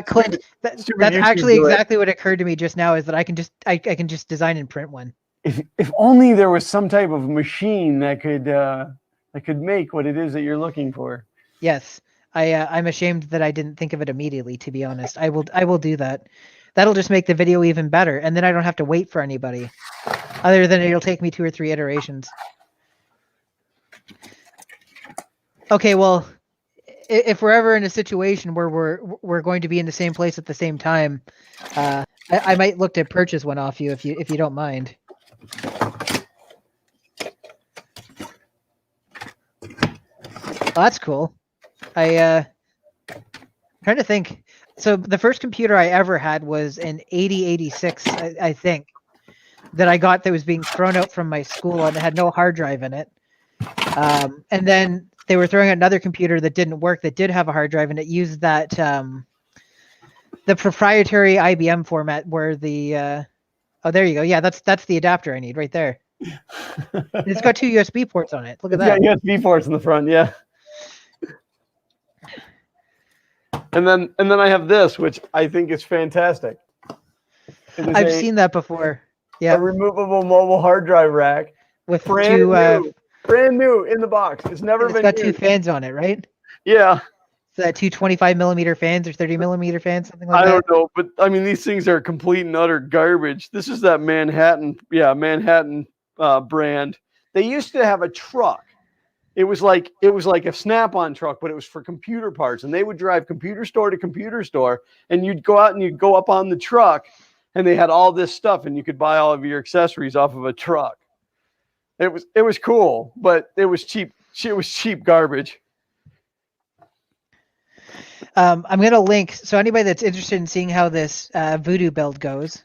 Clint, that's actually exactly what occurred to me just now, is that I can just design and print one. If only there was some type of machine that could make what it is that you're looking for. Yes. I'm ashamed that I didn't think of it immediately, to be honest. I will do that. That'll just make the video even better, and then I don't have to wait for anybody. Other than it'll take me 2 or 3 iterations. Okay, well, if we're ever in a situation where we're going to be in the same place at the same time, I might look to purchase one off you if you don't mind. Well, that's cool. I'm trying to think. So the first computer I ever had was an 8086, I think, that I got that was being thrown out from my school, and it had no hard drive in it. And then they were throwing out another computer that didn't work, that did have a hard drive, and it used that the proprietary IBM format where the oh, there you go. Yeah, that's the adapter I need right there. It's got 2 USB ports on it. Look at that. Yeah, USB ports in the front. Yeah. And then I have this, which I think is fantastic. I've seen that before. Yeah. A removable mobile hard drive rack with brand new in the box. It's got 2 fans on it, right? Yeah. Is that 2 25mm fans or 30mm fans, something like that? I don't know, but I mean, these things are complete and utter garbage. This is that Manhattan brand. They used to have a truck. It was like a Snap-on truck, but it was for computer parts, and they would drive computer store to computer store, and you'd go out and you'd go up on the truck, and they had all this stuff, and you could buy all of your accessories off of a truck. It was cool, but it was cheap. It was cheap garbage. I'm going to link. So anybody that's interested in seeing how this Voodoo build goes,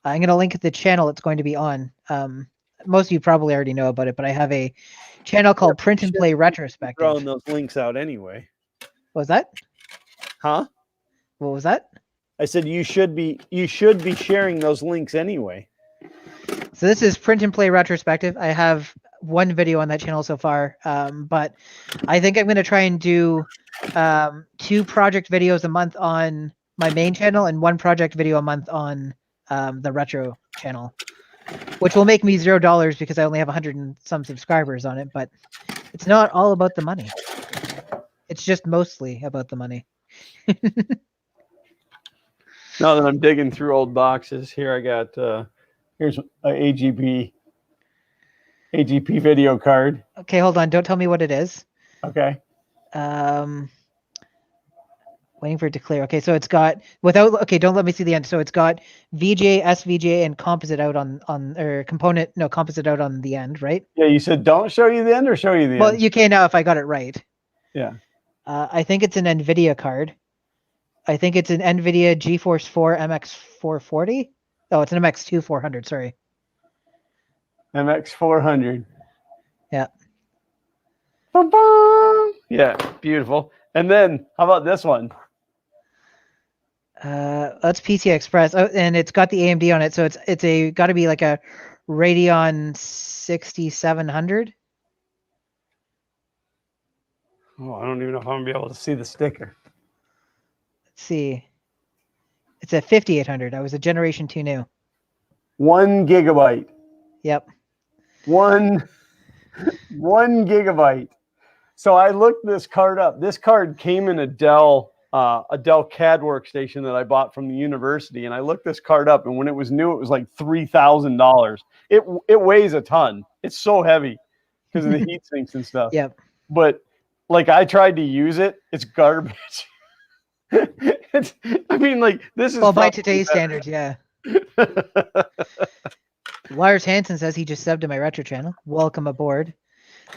I'm going to link the channel it's going to be on. Most of you probably already know about it, but I have a channel called Print and Play Retrospective. Throwing those links out anyway. What was that? Huh? What was that? I said you should be sharing those links anyway. So this is Print and Play Retrospective. I have 1 video on that channel so far, but I think I'm going to try and do 2 project videos a month on my main channel and 1 project video a month on the retro channel, which will make me $0 because I only have 100 and some subscribers on it. But it's not all about the money. It's just mostly about the money. Now that I'm digging through old boxes, here I got here's a AGB AGP video card. Okay, hold on. Don't tell me what it is. Okay. Waiting for it to clear. Okay, so it's got without. Okay, don't let me see the end. So it's got VGA, SVGA, and composite out on or component. No, composite out on the end, right? Yeah, you said don't show you the end or show you the Well, end? you can now if I got it right. Yeah. I think it's an NVIDIA card. I think it's an NVIDIA GeForce 4 MX440. Oh, it's an MX2 400. Sorry. MX400. Yeah. Ba-bum! Yeah, beautiful. And then how about this one? That's PCI Express. Oh, and it's got the AMD on it, so it's a got to be like a Radeon 6700. Oh, I don't even know if I'm gonna be able to see the sticker. Let's see. It's a 5800. I was a generation 2 new. 1 gigabyte. Yep. One gigabyte. So I looked this card up. This card came in a Dell CAD workstation that I bought from the university, and I looked this card up. And when it was new, it was like $3,000. It weighs a ton. It's so heavy because of the heat sinks and stuff. Yep. But like I tried to use it, it's garbage. I mean, like this is Well, by probably today's standards, yeah. Lars Hansen says he just subbed to my retro channel. Welcome aboard.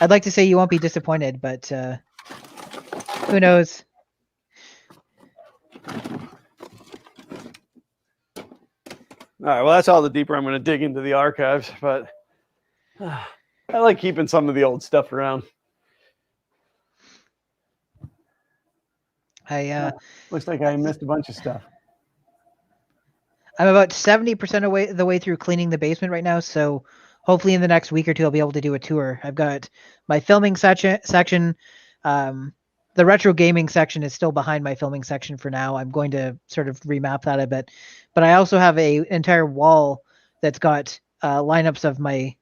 I'd like to say you won't be disappointed, but who knows? All right, well, that's all the deeper I'm going to dig into the archives, but I like keeping some of the old stuff around. Looks like I missed a bunch of stuff. I'm about 70% the way through cleaning the basement right now, so hopefully in the next week or two I'll be able to do a tour. I've got my filming section. The retro gaming section is still behind my filming section for now. I'm going to sort of remap that a bit, but I also have an entire wall that's got lineups of my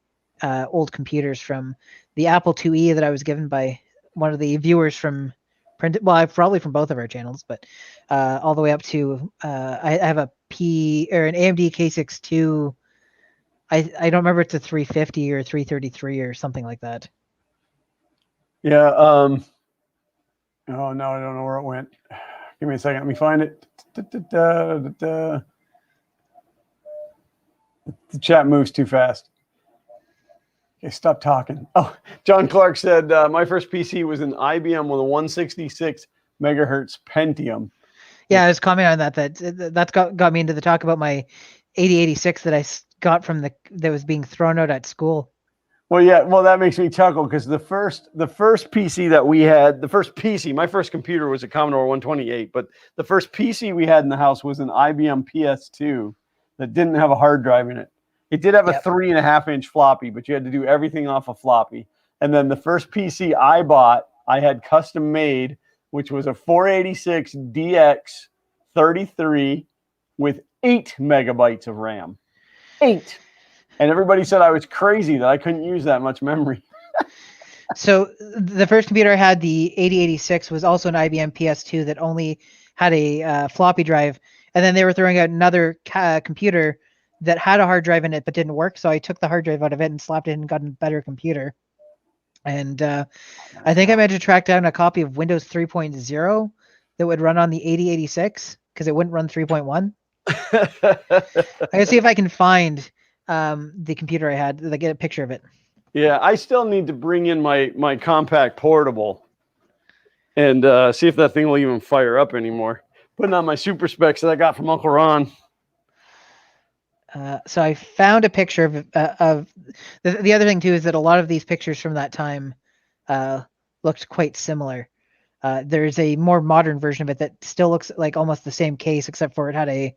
old computers from the Apple IIe that I was given by one of the viewers from probably from both of our channels, but all the way up to I have an AMD K62. I don't remember if it's a 350 or 333 or something like that. Yeah. Oh no, I don't know where it went. Give me a second. Let me find it. The chat moves too fast. Okay, stop talking. Oh, John Clark said my first PC was an IBM with a 166 megahertz Pentium. Yeah, I was commenting on that's got me into the talk about my 8086 that I got from that was being thrown out at school. Well, yeah, well, that makes me chuckle because the first PC that we had, my first computer was a Commodore 128, but the first PC we had in the house was an IBM PS2 that didn't have a hard drive in it. It did have a 3.5-inch floppy, but you had to do everything off a floppy. And then the first PC I bought, I had custom made, which was a 486 DX33 with 8 megabytes of RAM. 8. And everybody said I was crazy that I couldn't use that much memory. So the first computer I had, the 8086, was also an IBM PS2 that only had a floppy drive. And then they were throwing out another computer that had a hard drive in it but didn't work. So I took the hard drive out of it and slapped it in and got a better computer. And I think I managed to track down a copy of Windows 3.0 that would run on the 8086 because it wouldn't run 3.1. I can see if I can find the computer I had, get a picture of it. Yeah, I still need to bring in my compact portable and see if that thing will even fire up anymore. Putting on my super specs that I got from Uncle Ron. So I found a picture of the other thing too is that a lot of these pictures from that time looked quite similar. There's a more modern version of it that still looks like almost the same case, except for it had a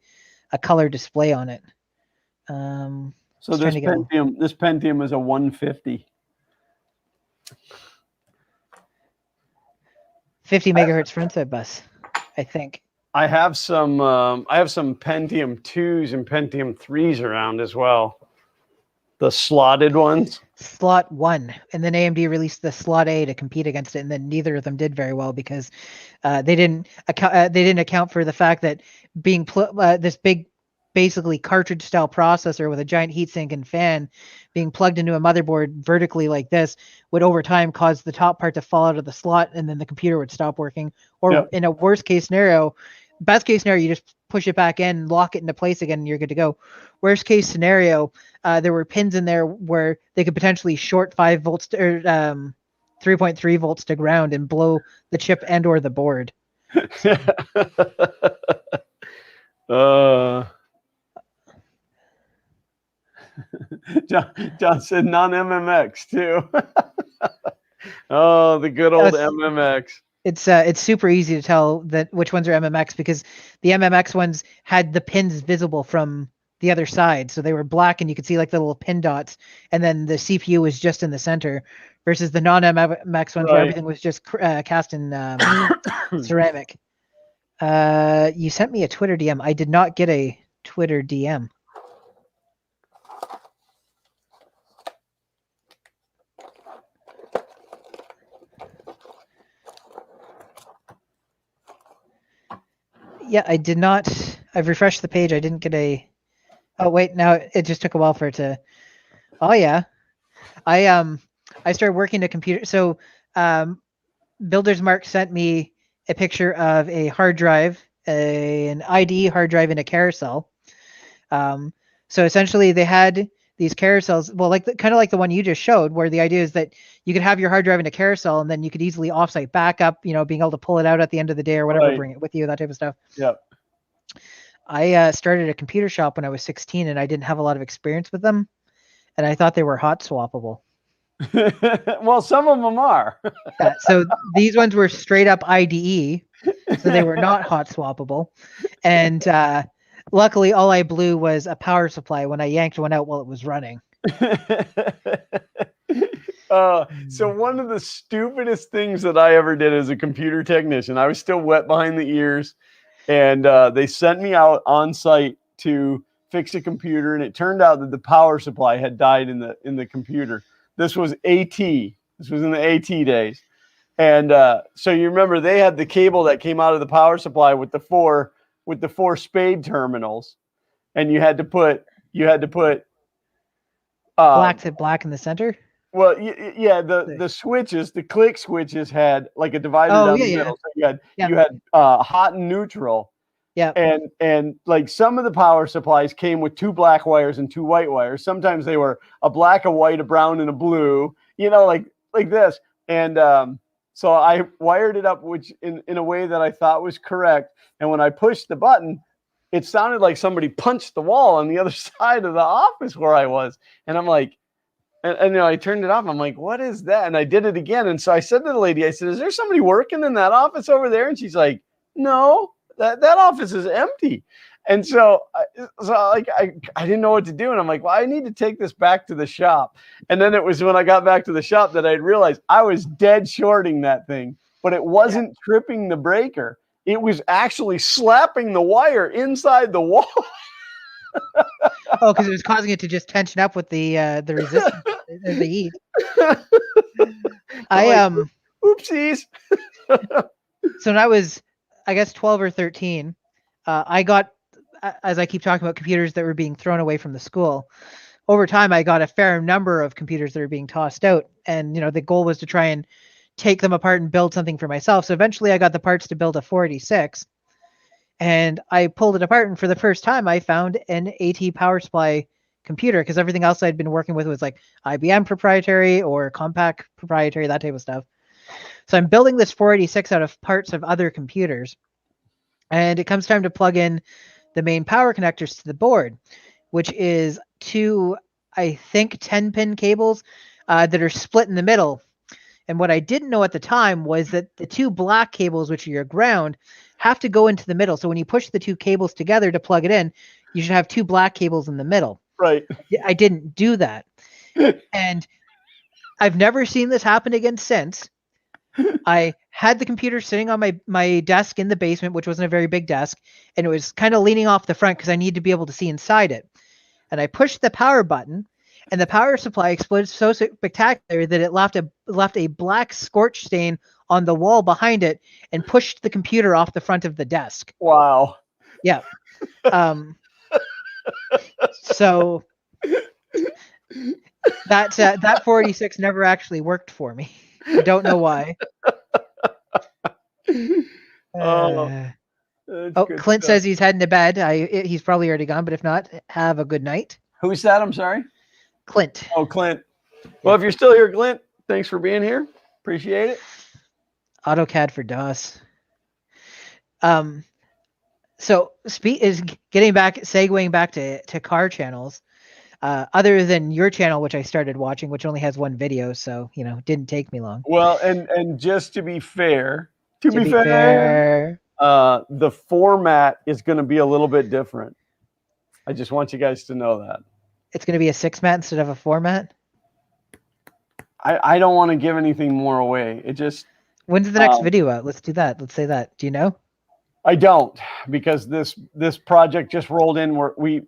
color display on it. So this Pentium is a 150. 50 megahertz frontside bus, I think. I have some Pentium 2s and Pentium 3s around as well. The slotted ones. Slot 1, and then AMD released the Slot A to compete against it, and then neither of them did very well because they didn't account for the fact that being this big basically cartridge style processor with a giant heatsink and fan being plugged into a motherboard vertically like this would over time cause the top part to fall out of the slot, and then the computer would stop working. Or in a worst case scenario, best case scenario, you just push it back in, lock it into place again, and you're good to go. Worst case scenario, there were pins in there where they could potentially short 5 volts or 3.3 volts to ground and blow the chip and or the board. John said non-MMX too. Oh, the good old MMX. It's super easy to tell that which ones are MMX because the MMX ones had the pins visible from the other side, so they were black and you could see like the little pin dots, and then the CPU was just in the center. Versus the non-MMX ones where everything was just cast in ceramic. You sent me a Twitter DM. I did not get a Twitter DM. Yeah, I did not. I've refreshed the page. I didn't get a. Oh wait, now it just took a while for it to. Oh yeah, I started working a computer. So, Builder's Mark sent me a picture of a hard drive, an IDE hard drive in a carousel. So essentially, they had these carousels, well, like kind of like the one you just showed, where the idea is that you could have your hard drive in a carousel, and then you could easily offsite backup. You know, being able to pull it out at the end of the day or whatever, bring it with you, that type of stuff. Yep. I started a computer shop when I was 16, and I didn't have a lot of experience with them, and I thought they were hot swappable. Well, some of them are. Yeah, so these ones were straight up IDE, so they were not hot swappable. And luckily, all I blew was a power supply when I yanked one out while it was running. So one of the stupidest things that I ever did as a computer technician, I was still wet behind the ears, and they sent me out on site to fix a computer, and it turned out that the power supply had died in the computer. This was AT. This was in the AT days. And so you remember they had the cable that came out of the power supply with the four spade terminals, and you had to put black to black in the center. Well, yeah, the switches, the click switches had like a divider down the middle. So you had hot and neutral. Yeah. And like some of the power supplies came with 2 black wires and 2 white wires. Sometimes they were a black, a white, a brown, and a blue, you know, like this. And so I wired it up which in a way that I thought was correct. And when I pushed the button, it sounded like somebody punched the wall on the other side of the office where I was. And I'm like, and you know, I turned it off. I'm like, what is that? And I did it again. And so I said to the lady, I said, is there somebody working in that office over there? And she's like, no. That office is empty. And so I didn't know what to do. And I'm like, well, I need to take this back to the shop. And then it was when I got back to the shop that I realized I was dead shorting that thing, but it wasn't tripping the breaker. It was actually slapping the wire inside the wall. Oh, because it was causing it to just tension up with the resistance, the heat. Oopsies. So when I was, I guess, 12 or 13, I got, as I keep talking about computers that were being thrown away from the school, over time I got a fair number of computers that were being tossed out. And, you know, the goal was to try and take them apart and build something for myself. So eventually I got the parts to build a 486. And I pulled it apart. And for the first time, I found an AT power supply computer, because everything else I'd been working with was like IBM proprietary or Compaq proprietary, that type of stuff. So I'm building this 486 out of parts of other computers. And it comes time to plug in the main power connectors to the board, which is 2, I think, 10-pin cables that are split in the middle. And what I didn't know at the time was that the 2 black cables, which are your ground, have to go into the middle. So when you push the 2 cables together to plug it in, you should have 2 black cables in the middle. Right. I didn't do that. And I've never seen this happen again since. I had the computer sitting on my desk in the basement, which wasn't a very big desk, and it was kind of leaning off the front because I needed to be able to see inside it. And I pushed the power button, and the power supply exploded so spectacular that it left a black scorch stain on the wall behind it and pushed the computer off the front of the desk. Wow. Yeah. So that 46 never actually worked for me. I don't know why. Oh, Uh, that's oh, good Clint stuff. says he's heading to bed. He's probably already gone, but if not, have a good night. Who's that? I'm sorry. Clint. Oh, Clint. Well, if you're still here, Clint, thanks for being here. Appreciate it. AutoCAD for DOS. So segueing back to car channels. Other than your channel, which I started watching, which only has one video, so didn't take me long. Well, and just to be fair, To be fair, the format is going to be a little bit different. I just want you guys to know that. it's going to be a 6-mat instead of a 4-mat. I don't want to give anything more away. It just When's the next video out? Let's do that. Let's say that. Do you know? I don't, because this project just rolled in. We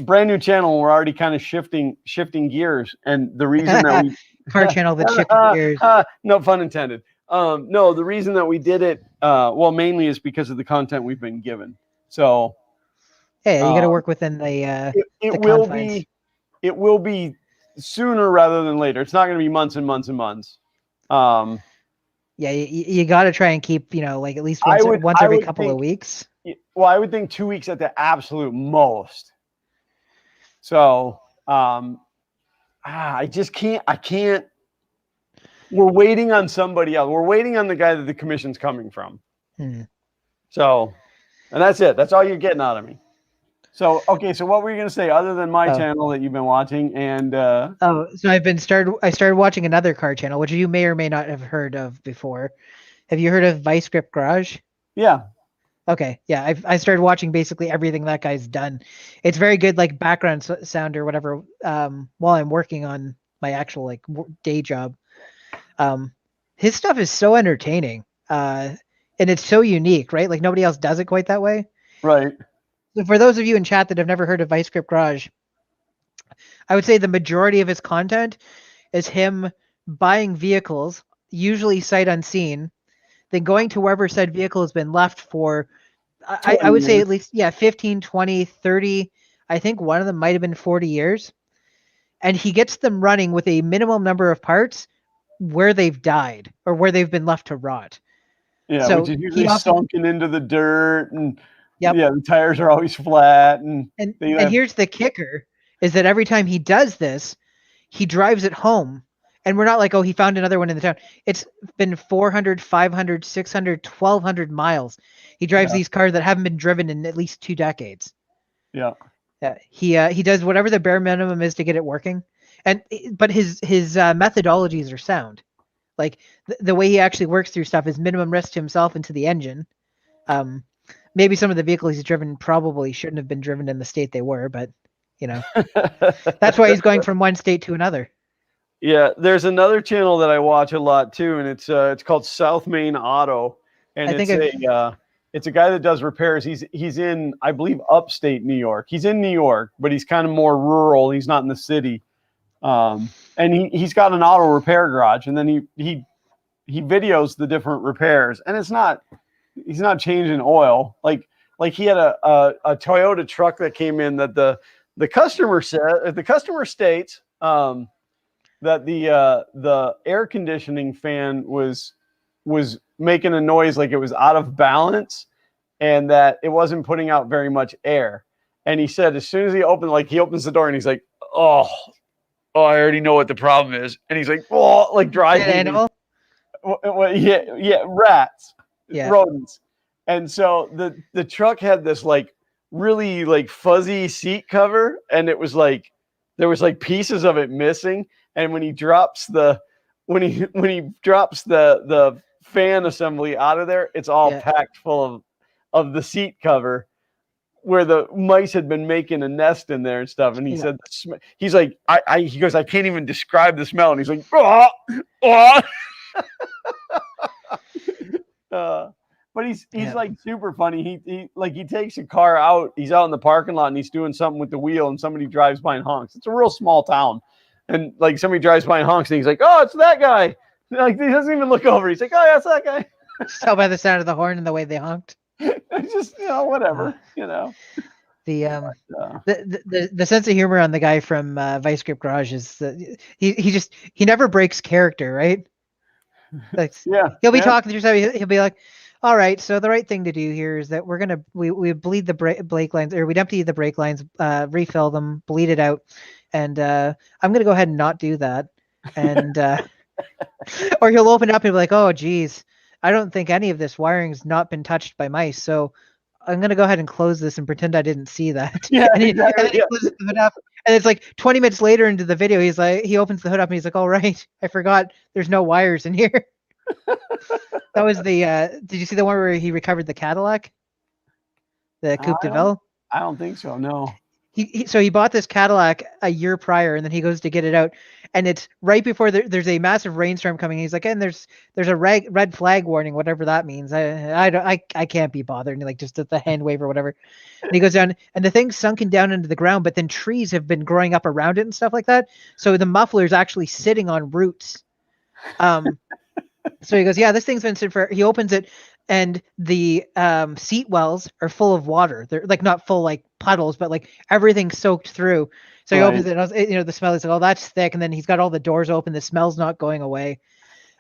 brand new channel. We're already kind of shifting gears, and the reason that we Car channel that shifted gears. no pun intended. No, the reason that we did it, mainly is because of the content we've been given. So, Hey, you got to work within the it the will confines. be, it will be sooner rather than later. It's not going to be months and months and months. Yeah, you got to try and keep like at least I once every would couple of weeks. Well, I would think 2 weeks at the absolute most. So, I just can't. I can't. We're waiting on somebody else. We're waiting on the guy that the commission's coming from. So, and that's it. That's all you're getting out of me. So, okay. So, what were you going to say other than my channel that you've been watching? And so I started watching another car channel, which you may or may not have heard of before. Have you heard of Vice Grip Garage? Yeah. Okay. Yeah, I started watching basically everything that guy's done. It's very good, like background sound or whatever. While I'm working on my actual day job, his stuff is so entertaining. And it's so unique, right? Like nobody else does it quite that way. Right. So for those of you in chat that have never heard of Vice Grip Garage, I would say the majority of his content is him buying vehicles, usually sight unseen, then going to wherever said vehicle has been left for, I would say at least, 15, 20, 30, I think one of them might have been 40 years. And he gets them running with a minimum number of parts where they've died or where they've been left to rot. Yeah, So which is usually sunken into the dirt, and the tires are always flat. And here's the kicker, is that every time he does this, he drives it home. And we're not like, oh, he found another one in the town. It's been 400, 500, 600, 1,200 miles. He drives these cars that haven't been driven in at least 2 decades. Yeah. He does whatever the bare minimum is to get it working. But his methodologies are sound. Like the way he actually works through stuff is minimum risk to himself and to the engine. Maybe some of the vehicles he's driven probably shouldn't have been driven in the state they were, but that's why he's going from one state to another. Yeah, there's another channel that I watch a lot too, and it's called South Main Auto, and it's a guy that does repairs. He's in, I believe, upstate New York. He's in New York, but he's kind of more rural. He's not in the city, and he's got an auto repair garage, and then he videos the different repairs, and he's not changing oil. Like he had a Toyota truck that came in that the customer states that the air conditioning fan was making a noise like it was out of balance, and that it wasn't putting out very much air. And he said as soon as he opens the door and he's like, oh, I already know what the problem is. And he's like, oh, like driving. Animal? Yeah, rats, yeah. Rodents. And so the truck had this like really like fuzzy seat cover, and it was like there was like pieces of it missing. And when he drops the fan assembly out of there, it's all packed full of the seat cover where the mice had been making a nest in there and stuff. And he said, he's like, he goes, I can't even describe the smell. And he's like, but he's like super funny. He takes a car out. He's out in the parking lot and he's doing something with the wheel, and somebody drives by and honks. It's a real small town. And like somebody drives by and honks, and he's like, "Oh, it's that guy." Like he doesn't even look over. He's like, "Oh, yeah, it's that guy." Just tell by the sound of the horn and the way they honked. It's just whatever. The Uh, the sense of humor on the guy from Vice Grip Garage is that he never breaks character, right? Like yeah, he'll be yeah. talking through something, he'll be like, "All right, so the right thing to do here is that we bleed the brake lines, or we'd empty the brake lines, refill them, bleed it out, and I'm gonna go ahead and not do that." And or he'll open it up and be like, "Oh, geez, I don't think any of this wiring's not been touched by mice, so I'm gonna go ahead and close this and pretend I didn't see that." Yeah, and exactly, then he yeah. closes the hood up, and it's like 20 minutes later into the video, he opens the hood up and he's like, "All right, I forgot there's no wires in here." That was the. Did you see the one where he recovered the Cadillac, the Coupe de Ville? I don't think so. No. So he bought this Cadillac a year prior, and then he goes to get it out, and it's right before there's a massive rainstorm coming. He's like, and there's a red flag warning, whatever that means. I can't be bothered. And he like just did the hand wave or whatever. And he goes down, and the thing's sunken down into the ground, but then trees have been growing up around it and stuff like that. So the muffler's actually sitting on roots. So he goes, yeah, this thing's been sitting for. He opens it, and the seat wells are full of water. They're like not full like puddles, but like everything's soaked through. So he opens it, and the smell is like, oh, that's thick. And then he's got all the doors open. The smell's not going away.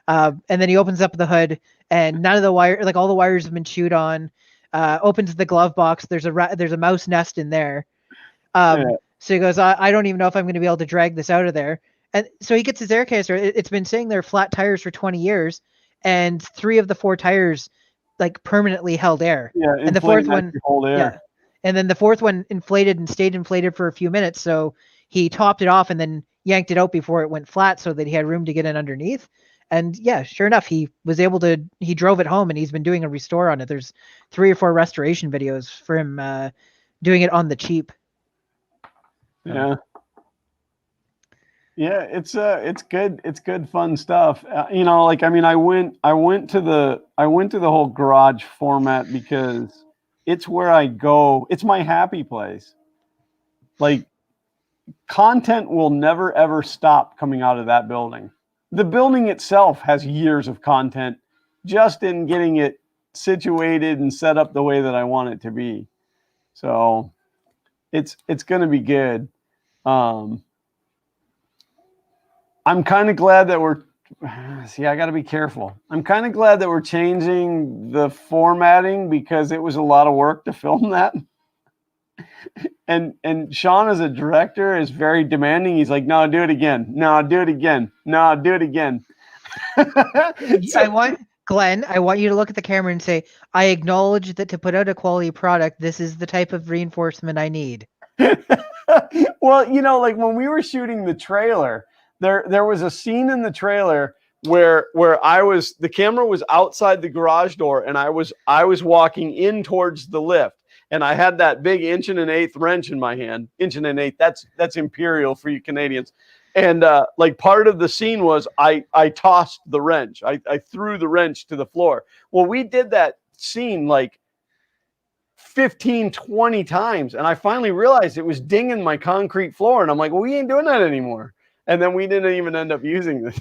And then he opens up the hood, and none of the wire, like all the wires have been chewed on. Opens the glove box. There's a mouse nest in there. So he goes, I don't even know if I'm going to be able to drag this out of there. And so he gets his air canister. It's been sitting there flat tires for 20 years, and 3 of the 4 tires like permanently held air. Yeah, and the 4th one, hold air. yeah, and then the 4th one inflated and stayed inflated for a few minutes. So he topped it off and then yanked it out before it went flat, so that he had room to get in underneath. And yeah, sure enough, he was able to. He drove it home, and he's been doing a restore on it. There's 3 or 4 restoration videos for him doing it on the cheap. Yeah. Yeah, it's good. It's good, fun stuff. You know, like I mean, I went to the whole garage format because it's where I go. It's my happy place. Like, content will never ever stop coming out of that building. The building itself has years of content just in getting it situated and set up the way that I want it to be. So it's going to be good. I'm kind of glad that we're, see, I got to be careful. I'm kind of glad that we're changing the formatting because it was a lot of work to film that. And Sean, as a director, is very demanding. He's like, no, do it again. No, do it again. No, do it again. I want you to look at the camera and say, I acknowledge that to put out a quality product, this is the type of reinforcement I need. Well, you know, like when we were shooting the trailer, there was a scene in the trailer where the camera was outside the garage door, and I was walking in towards the lift, and I had that big 1 1/8" wrench in my hand. 1 1/8". That's imperial for you Canadians. And like part of the scene was I tossed the wrench. I threw the wrench to the floor. Well, we did that scene like 15, 20 times, and I finally realized it was dinging my concrete floor, and I'm like, well, we ain't doing that anymore. And then we didn't even end up using this.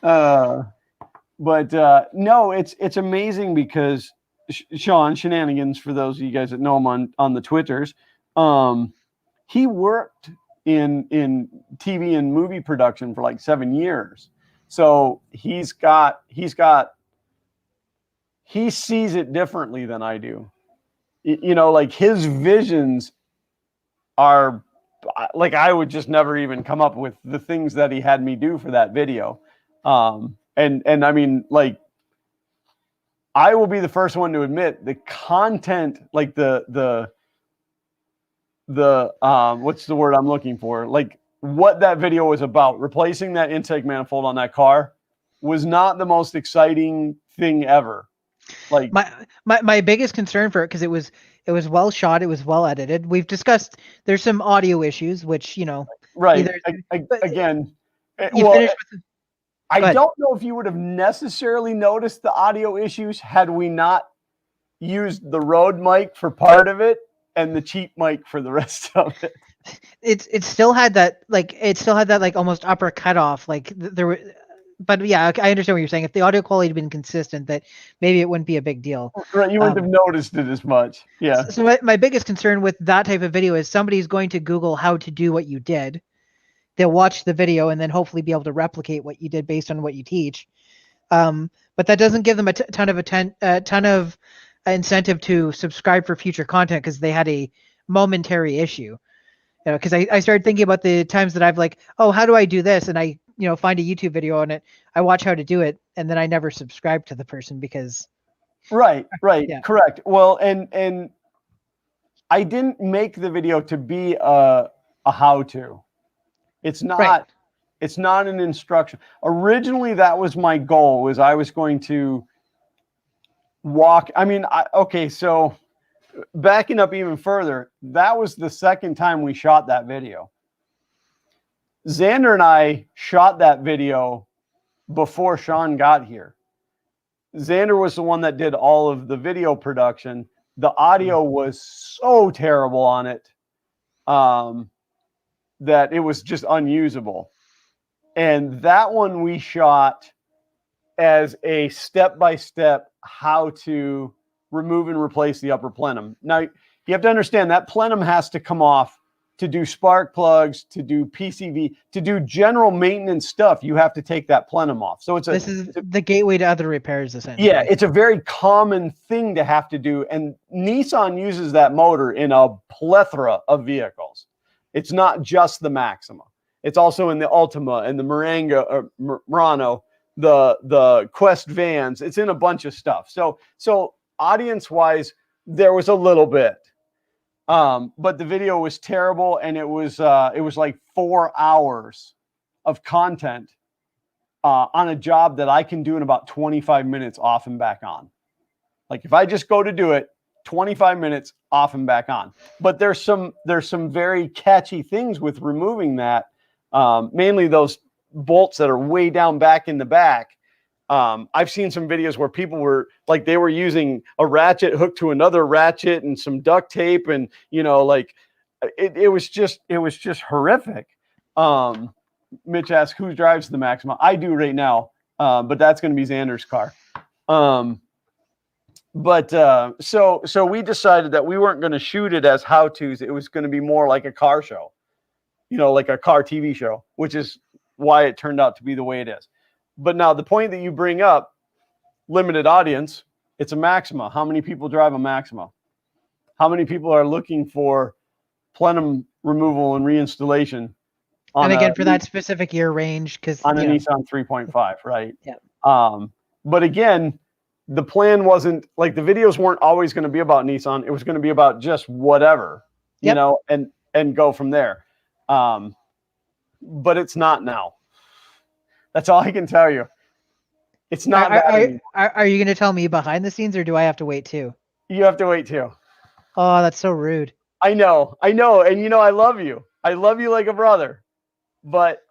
But no, it's amazing because Sean Shenanigans, for those of you guys that know him on the Twitters, he worked in TV and movie production for like 7 years. So he sees it differently than I do. You know, like his visions are like, I would just never even come up with the things that he had me do for that video. And I mean, like, I will be the first one to admit the content, like the what's the word I'm looking for? Like what that video was about, replacing that intake manifold on that car, was not the most exciting thing ever. Like my biggest concern for it, because it was well shot, it was well edited. We've discussed there's some audio issues, which, you know, right. Again, well, I don't know if you would have necessarily noticed the audio issues had we not used the Rode mic for part of it and the cheap mic for the rest of it. It still had that like almost upper cutoff. Like there were but yeah, I understand what you're saying. If the audio quality had been consistent, that maybe it wouldn't be a big deal. Right, you wouldn't have noticed it as much. Yeah. So my biggest concern with that type of video is somebody's going to Google how to do what you did. They'll watch the video and then hopefully be able to replicate what you did based on what you teach. But that doesn't give them a ton of incentive to subscribe for future content because they had a momentary issue. Because I started thinking about the times that I've like, oh, how do I do this? And I, find a YouTube video on it. I watch how to do it, and then I never subscribe to the person because. Right. Yeah. Correct. Well, and I didn't make the video to be a how-to. It's not. Right. It's not an instruction. Originally, that was my goal. Was I was going to walk. I mean, okay. So backing up even further, that was the second time we shot that video. Xander and I shot that video before Sean got here. Xander was the one that did all of the video production. The audio was so terrible on it that it was just unusable. And that one we shot as a step-by-step how to remove and replace the upper plenum. Now, you have to understand that plenum has to come off to do spark plugs, to do PCV, to do general maintenance stuff. You have to take that plenum off. So this is the gateway to other repairs, essentially. Yeah, it's a very common thing to have to do. And Nissan uses that motor in a plethora of vehicles. It's not just the Maxima. It's also in the Ultima and the Murano, the Quest vans. It's in a bunch of stuff. So audience-wise, there was a little bit. But the video was terrible, and it was like 4 hours of content on a job that I can do in about 25 minutes off and back on. Like if I just go to do it, 25 minutes off and back on. But there's some very catchy things with removing that, mainly those bolts that are way down back in the back. I've seen some videos where people were like, they were using a ratchet hooked to another ratchet and some duct tape. And, like it was just horrific. Mitch asked, who drives the Maxima? I do right now. But that's going to be Xander's car. So we decided that we weren't going to shoot it as how-tos. It was going to be more like a car show, like a car TV show, which is why it turned out to be the way it is. But now the point that you bring up, limited audience, it's a Maxima. How many people drive a Maxima? How many people are looking for plenum removal and reinstallation? And again, for that specific year range, because on a Nissan 3.5, right? Yeah. But again, the plan wasn't like the videos weren't always going to be about Nissan. It was going to be about just whatever, and go from there. But it's not now. That's all I can tell you. It's not. Are you going to tell me behind the scenes, or do I have to wait too? You have to wait too. Oh, that's so rude. I know. And I love you. I love you like a brother. But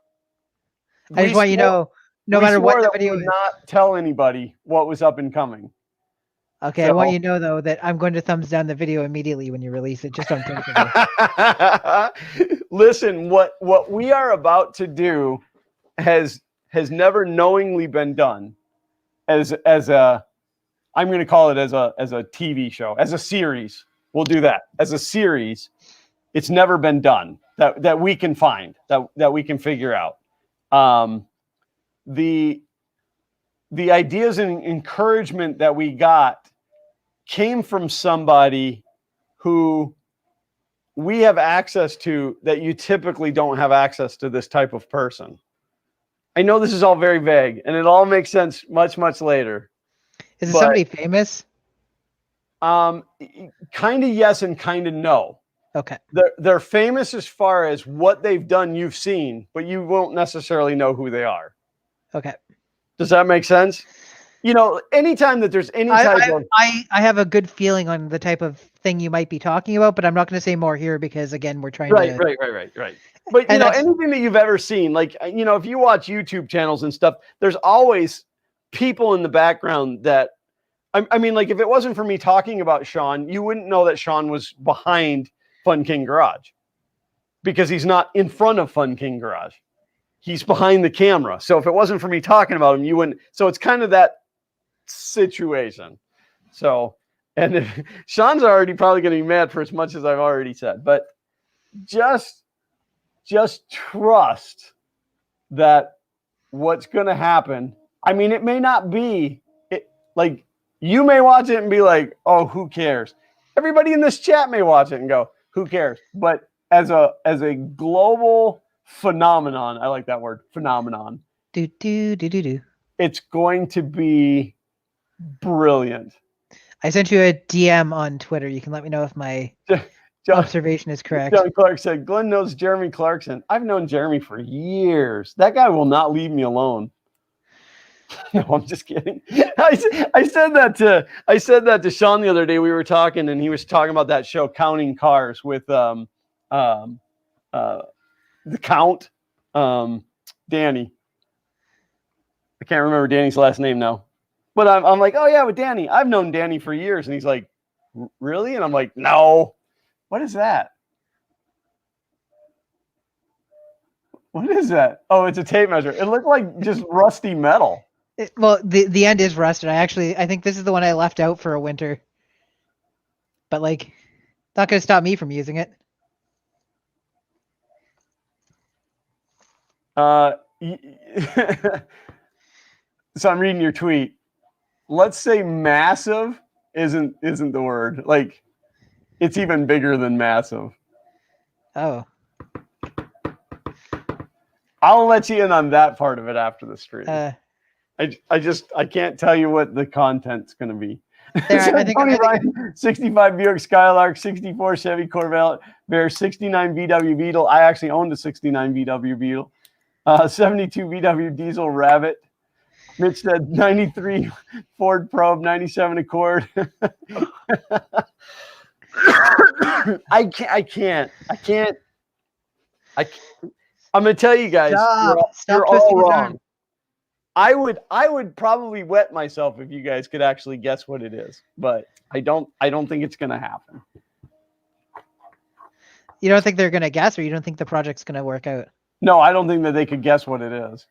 I just want you to know, no matter what the video is, not tell anybody what was up and coming. Okay, I want you to know though that I'm going to thumbs down the video immediately when you release it. Just don't think of it. Listen, what we are about to do has never knowingly been done as a, I'm going to call it as a TV show, as a series. We'll do that as a series. It's never been done that we can find, that we can figure out. The ideas and encouragement that we got came from somebody who we have access to that you typically don't have access to this type of person. I know this is all very vague, and it all makes sense much, much later. Is it somebody famous? Kind of yes and kind of no. Okay. They're famous as far as what they've done you've seen, but you won't necessarily know who they are. Okay. Does that make sense? Anytime that there's any type of... I have a good feeling on the type of thing you might be talking about, but I'm not going to say more here because, again, we're trying to... Right. But, anything that you've ever seen, like, if you watch YouTube channels and stuff, there's always people in the background that... I mean, like, if it wasn't for me talking about Sean, you wouldn't know that Sean was behind Fun King Garage because he's not in front of Fun King Garage. he's behind the camera. So if it wasn't for me talking about him, you wouldn't. So it's kind of that situation. So, and if, Sean's already probably going to be mad for as much as I've already said, but just trust that what's going to happen. I mean, it may not be like you may watch it and be like, oh, who cares? Everybody in this chat may watch it and go, who cares? But as a global phenomenon, I like that word, phenomenon. It's going to be brilliant. I sent you a DM on Twitter. You can let me know if my observation is correct. John Clark said, Glenn knows Jeremy Clarkson. I've known Jeremy for years. That guy will not leave me alone. No, I'm just kidding. I said that to Sean the other day. We were talking, and he was talking about that show, Counting Cars, with the Count, Danny. I can't remember Danny's last name now. But I'm like, oh, yeah, with Danny. I've known Danny for years. And he's like, really? And I'm like, no. What is that? What is that? Oh, it's a tape measure. It looked like just rusty metal. Well, the end is rusted. I think this is the one I left out for a winter. But, like, not going to stop me from using it. So I'm reading your tweet. Let's say massive isn't the word. Like, it's even bigger than massive. Oh. I'll let you in on that part of it after the stream. I can't tell you what the content's going to be. There, I think 65 Buick Skylark, 64 Chevy Corvette, Bear, 69 VW Beetle. I actually owned a 69 VW Beetle. 72 VW Diesel Rabbit. Mitch said 93 Ford Probe, 97 Accord. I can't. I'm going to tell you guys, you're all wrong. I would probably wet myself if you guys could actually guess what it is, but I don't think it's going to happen. You don't think they're going to guess, or you don't think the project's going to work out? No, I don't think that they could guess what it is.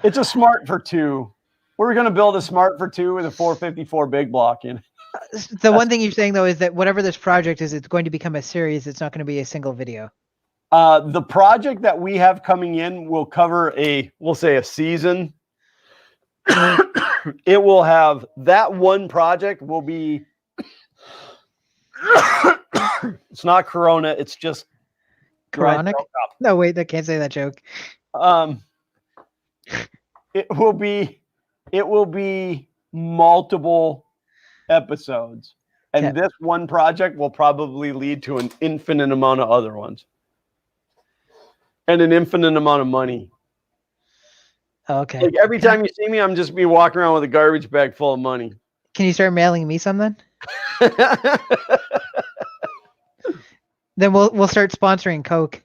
It's a Smart for 2. We're going to build a Smart for 2 with a 454 big block in it. The one thing you're saying, though, is that whatever this project is, it's going to become a series. It's not going to be a single video. The project that we have coming in will cover we'll say a season. It will have that one project will be, it's not Corona. It's just Coronic? No, wait, I can't say that joke. It will be multiple episodes. And this one project will probably lead to an infinite amount of other ones. And an infinite amount of money. Okay. Like every time you see me, I'm just walking around with a garbage bag full of money. Can you start mailing me some then? Then we'll start sponsoring Coke.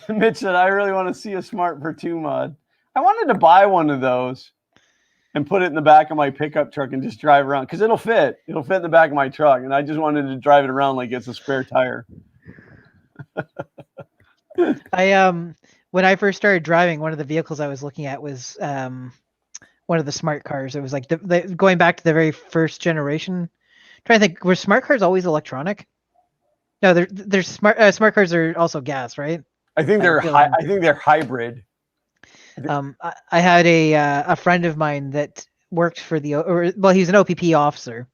Mitch said, I really want to see a Smart for 2 mod. I wanted to buy one of those and put it in the back of my pickup truck and just drive around because it'll fit. It'll fit in the back of my truck. And I just wanted to drive it around like it's a spare tire. When I first started driving, one of the vehicles I was looking at was one of the smart cars. It was like going back to the very first generation. I'm trying to think, were smart cars always electronic? No, there's smart cars are also gas, right? I think they're hybrid. I had a friend of mine that worked for he's an OPP officer,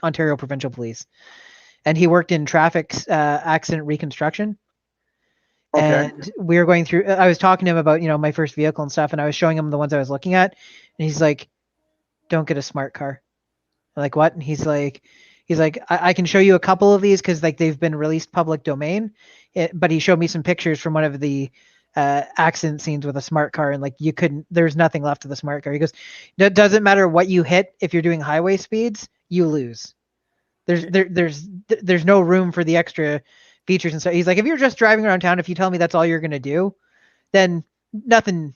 Ontario Provincial Police, and he worked in traffic accident reconstruction. Okay. And we were going through. I was talking to him about my first vehicle and stuff, and I was showing him the ones I was looking at, and he's like, "Don't get a smart car." I'm like, what? And he's like, I can show you a couple of these because like they've been released public domain, but he showed me some pictures from one of the accident scenes with a smart car, and like there's nothing left of the smart car. He goes, it doesn't matter what you hit if you're doing highway speeds, you lose. There's no room for the extra features and stuff. He's like, if you're just driving around town, if you tell me that's all you're gonna do, then nothing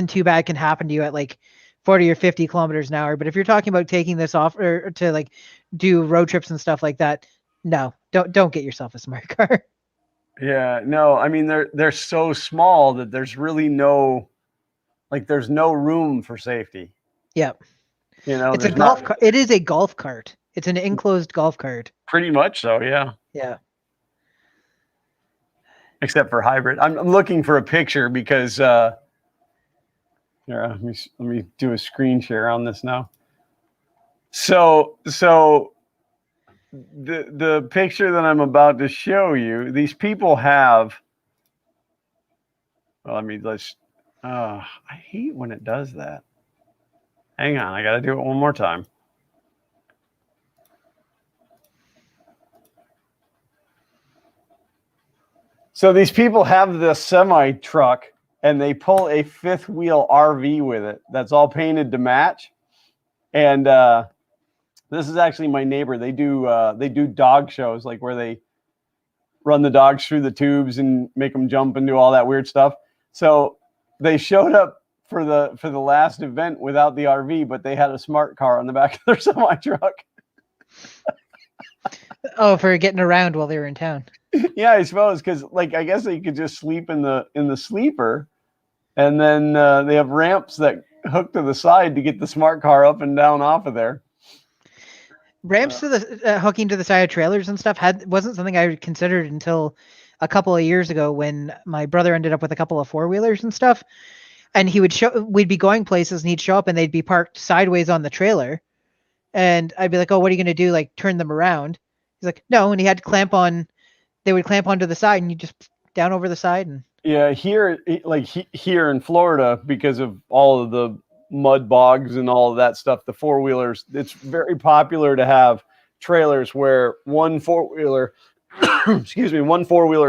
too bad can happen to you at like 40 or 50 kilometers an hour. But if you're talking about taking this off or to like do road trips and stuff like that, no, don't get yourself a smart car. Yeah, no, I mean they're so small that there's really no there's no room for safety. Yeah. You know, It's a there's not it is a golf cart. It's an enclosed golf cart. pretty much so, yeah. Yeah. Except for hybrid. I'm looking for a picture because here, let me do a screen share on this now. So the picture that I'm about to show you, these people have. Well, I hate when it does that. Hang on, I got to do it one more time. So these people have this semi truck and they pull a fifth wheel RV with it that's all painted to match. And this is actually my neighbor. They do dog shows, like where they run the dogs through the tubes and make them jump and do all that weird stuff. So they showed up for the last event without the RV, but they had a smart car on the back of their semi truck. Oh, for getting around while they were in town. Yeah, I suppose, because I guess they could just sleep in the sleeper, and then they have ramps that hook to the side to get the smart car up and down off of there. Ramps to the hooking to the side of trailers and stuff wasn't something I considered until a couple of years ago when my brother ended up with a couple of 4-wheelers and stuff, and we'd be going places and he'd show up and they'd be parked sideways on the trailer, and I'd be like, "Oh, what are you gonna do? Like turn them around?" He's like, "No," and he had to clamp on. They would clamp onto the side, and you just down over the side. And yeah, here in Florida, because of all of the mud bogs and all of that stuff, the 4-wheelers, it's very popular to have trailers where one 4-wheeler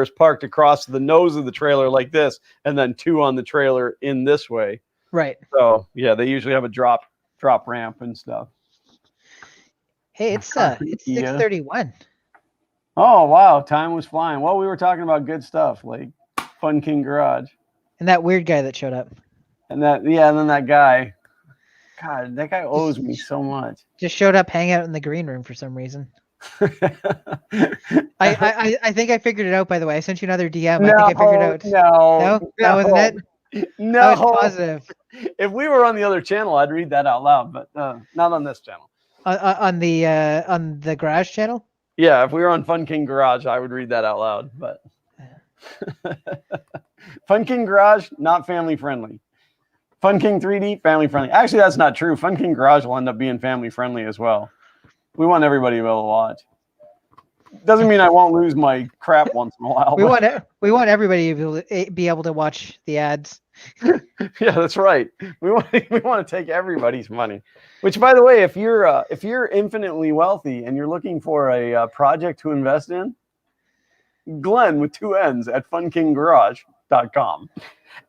is parked across the nose of the trailer like this, and then 2 on the trailer in this way. Right. So yeah, they usually have a drop ramp and stuff. Hey, it's 6:31. Oh wow, time was flying. Well, we were talking about good stuff like Fun King Garage. And that weird guy that showed up. And then that guy. God, that guy owes me so much. Just showed up, hang out in the green room for some reason. I think I figured it out, by the way. I sent you another DM. I think I figured it out. No, that wasn't it? No. I was positive. If we were on the other channel, I'd read that out loud, but not on this channel. On the garage channel? Yeah, if we were on Fun King Garage, I would read that out loud, but Fun King Garage, not family friendly. Fun King 3D, family friendly. Actually, that's not true. Fun King Garage will end up being family friendly as well. We want everybody to be able to watch. Doesn't mean I won't lose my crap once in a while. We want everybody to be able to watch the ads. Yeah, that's right. We want to take everybody's money. Which, by the way, if you're infinitely wealthy and you're looking for a project to invest in, Glenn with 2 N's at funkinggarage.com.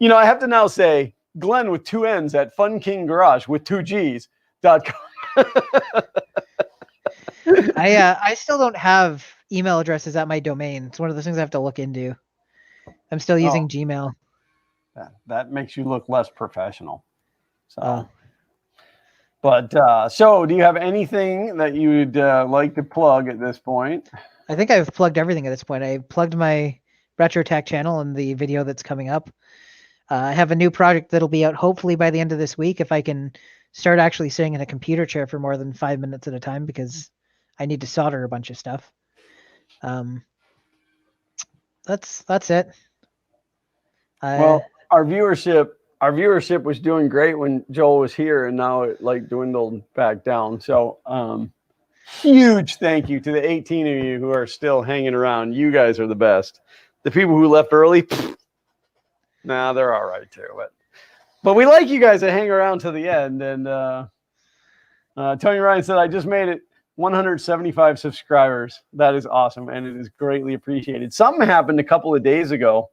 You know, I have to now say Glenn with 2 N's at funkinggarage with 2 G's.com. I still don't have email addresses at my domain. It's one of those things I have to look into. I'm still using Gmail. That makes you look less professional. So, so do you have anything that you'd like to plug at this point? I think I've plugged everything at this point. I plugged my Retro Tech channel and the video that's coming up. I have a new project that'll be out hopefully by the end of this week if I can start actually sitting in a computer chair for more than 5 minutes at a time, because I need to solder a bunch of stuff. That's it. Well, our viewership was doing great when Joel was here, and now it dwindled back down. So huge thank you to the 18 of you who are still hanging around. You guys are the best. The people who left early, they're all right too. But we like you guys that hang around to the end. And Tony Ryan said, I just made it 175 subscribers. That is awesome, and it is greatly appreciated. Something happened a couple of days ago.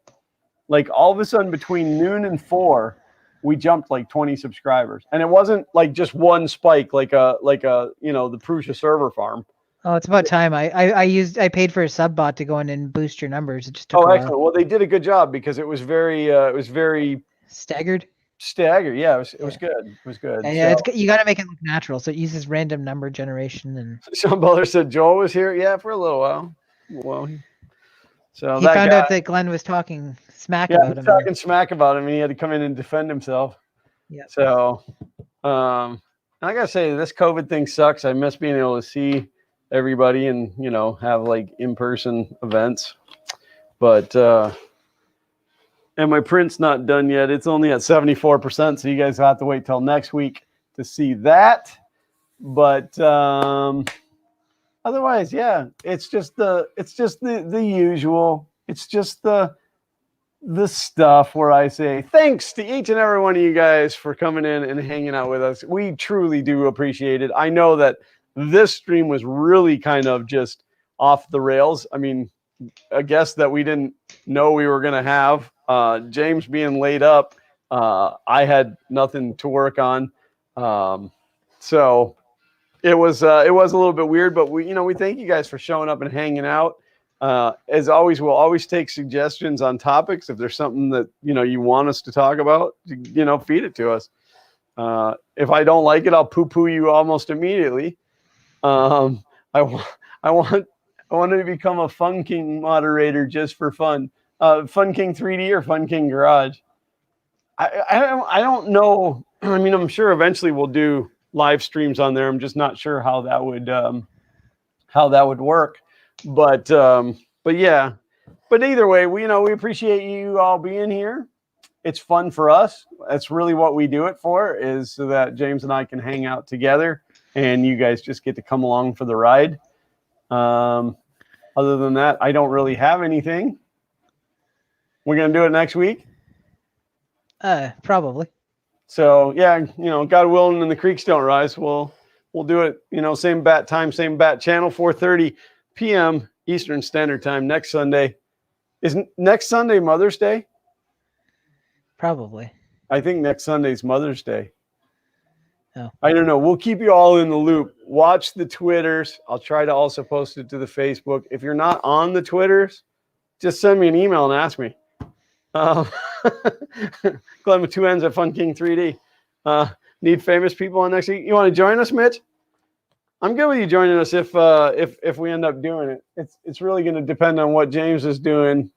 All of a sudden between noon and 4, we jumped 20 subscribers. And it wasn't just one spike, the Prusa server farm. Oh, it's about time. I paid for a sub bot to go in and boost your numbers. It just took a while. Excellent. Well, they did a good job because it was very staggered. Yeah, it was good. It was good. Yeah, you got to make it look natural. So it uses random number generation. And Sean Butler said Joel was here. Yeah, for a little while. Well, So He that found guy, out that Glenn was talking smack yeah, about he's him. talking smack about him, and he had to come in and defend himself. Yep. So, I gotta say, this COVID thing sucks. I miss being able to see everybody and have like in-person events. But and my print's not done yet. It's only at 74%, so you guys have to wait till next week to see that. But otherwise, yeah, it's just the usual. It's just the stuff where I say thanks to each and every one of you guys for coming in and hanging out with us. We truly do appreciate it. I know that this stream was really kind of just off the rails. I mean, a guest that we didn't know we were going to have, James being laid up. I had nothing to work on. So it was a little bit weird, but we thank you guys for showing up and hanging out. As always, we'll always take suggestions on topics. If there's something that you want us to talk about, feed it to us. If I don't like it, I'll poo-poo you almost immediately. I want to become a Fun King moderator just for fun. Fun King 3D or Fun King Garage. I don't know. I mean, I'm sure eventually we'll do live streams on there. I'm just not sure how that would work. But yeah. But either way, we appreciate you all being here. It's fun for us. That's really what we do it for, is so that James and I can hang out together and you guys just get to come along for the ride. Other than that, I don't really have anything. We're going to do it next week. Probably. So yeah, God willing and the creeks don't rise, we'll do it, same bat time, same bat channel, 4:30 p.m. Eastern Standard Time next Sunday. Is next Sunday Mother's Day? Probably. I think next Sunday's Mother's Day. Oh. I don't know. We'll keep you all in the loop. Watch the Twitters. I'll try to also post it to the Facebook. If you're not on the Twitters, just send me an email and ask me. Glenn with 2 N's at Fun King 3D. Need famous people on next week. You want to join us, Mitch? I'm good with you joining us if we end up doing it. It's really going to depend on what James is doing.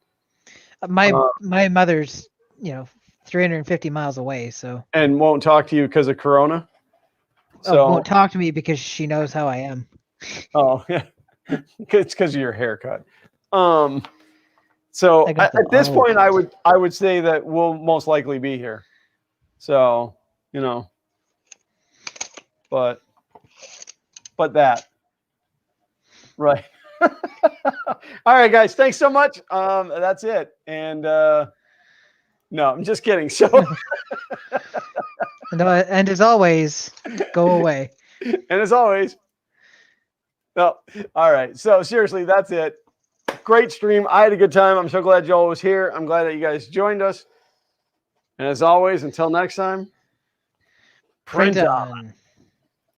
My mother's 350 miles away, so and won't talk to you because of Corona. So won't talk to me because she knows how I am. Oh yeah, it's because of your haircut. So at this point, I would say that we'll most likely be here. So but that right. All right, guys. Thanks so much. That's it. And no, I'm just kidding. So and as always, go away. And as always, no. All right. So seriously, that's it. Great stream. I had a good time. I'm so glad y'all was here. I'm glad that you guys joined us. And as always, until next time, print on.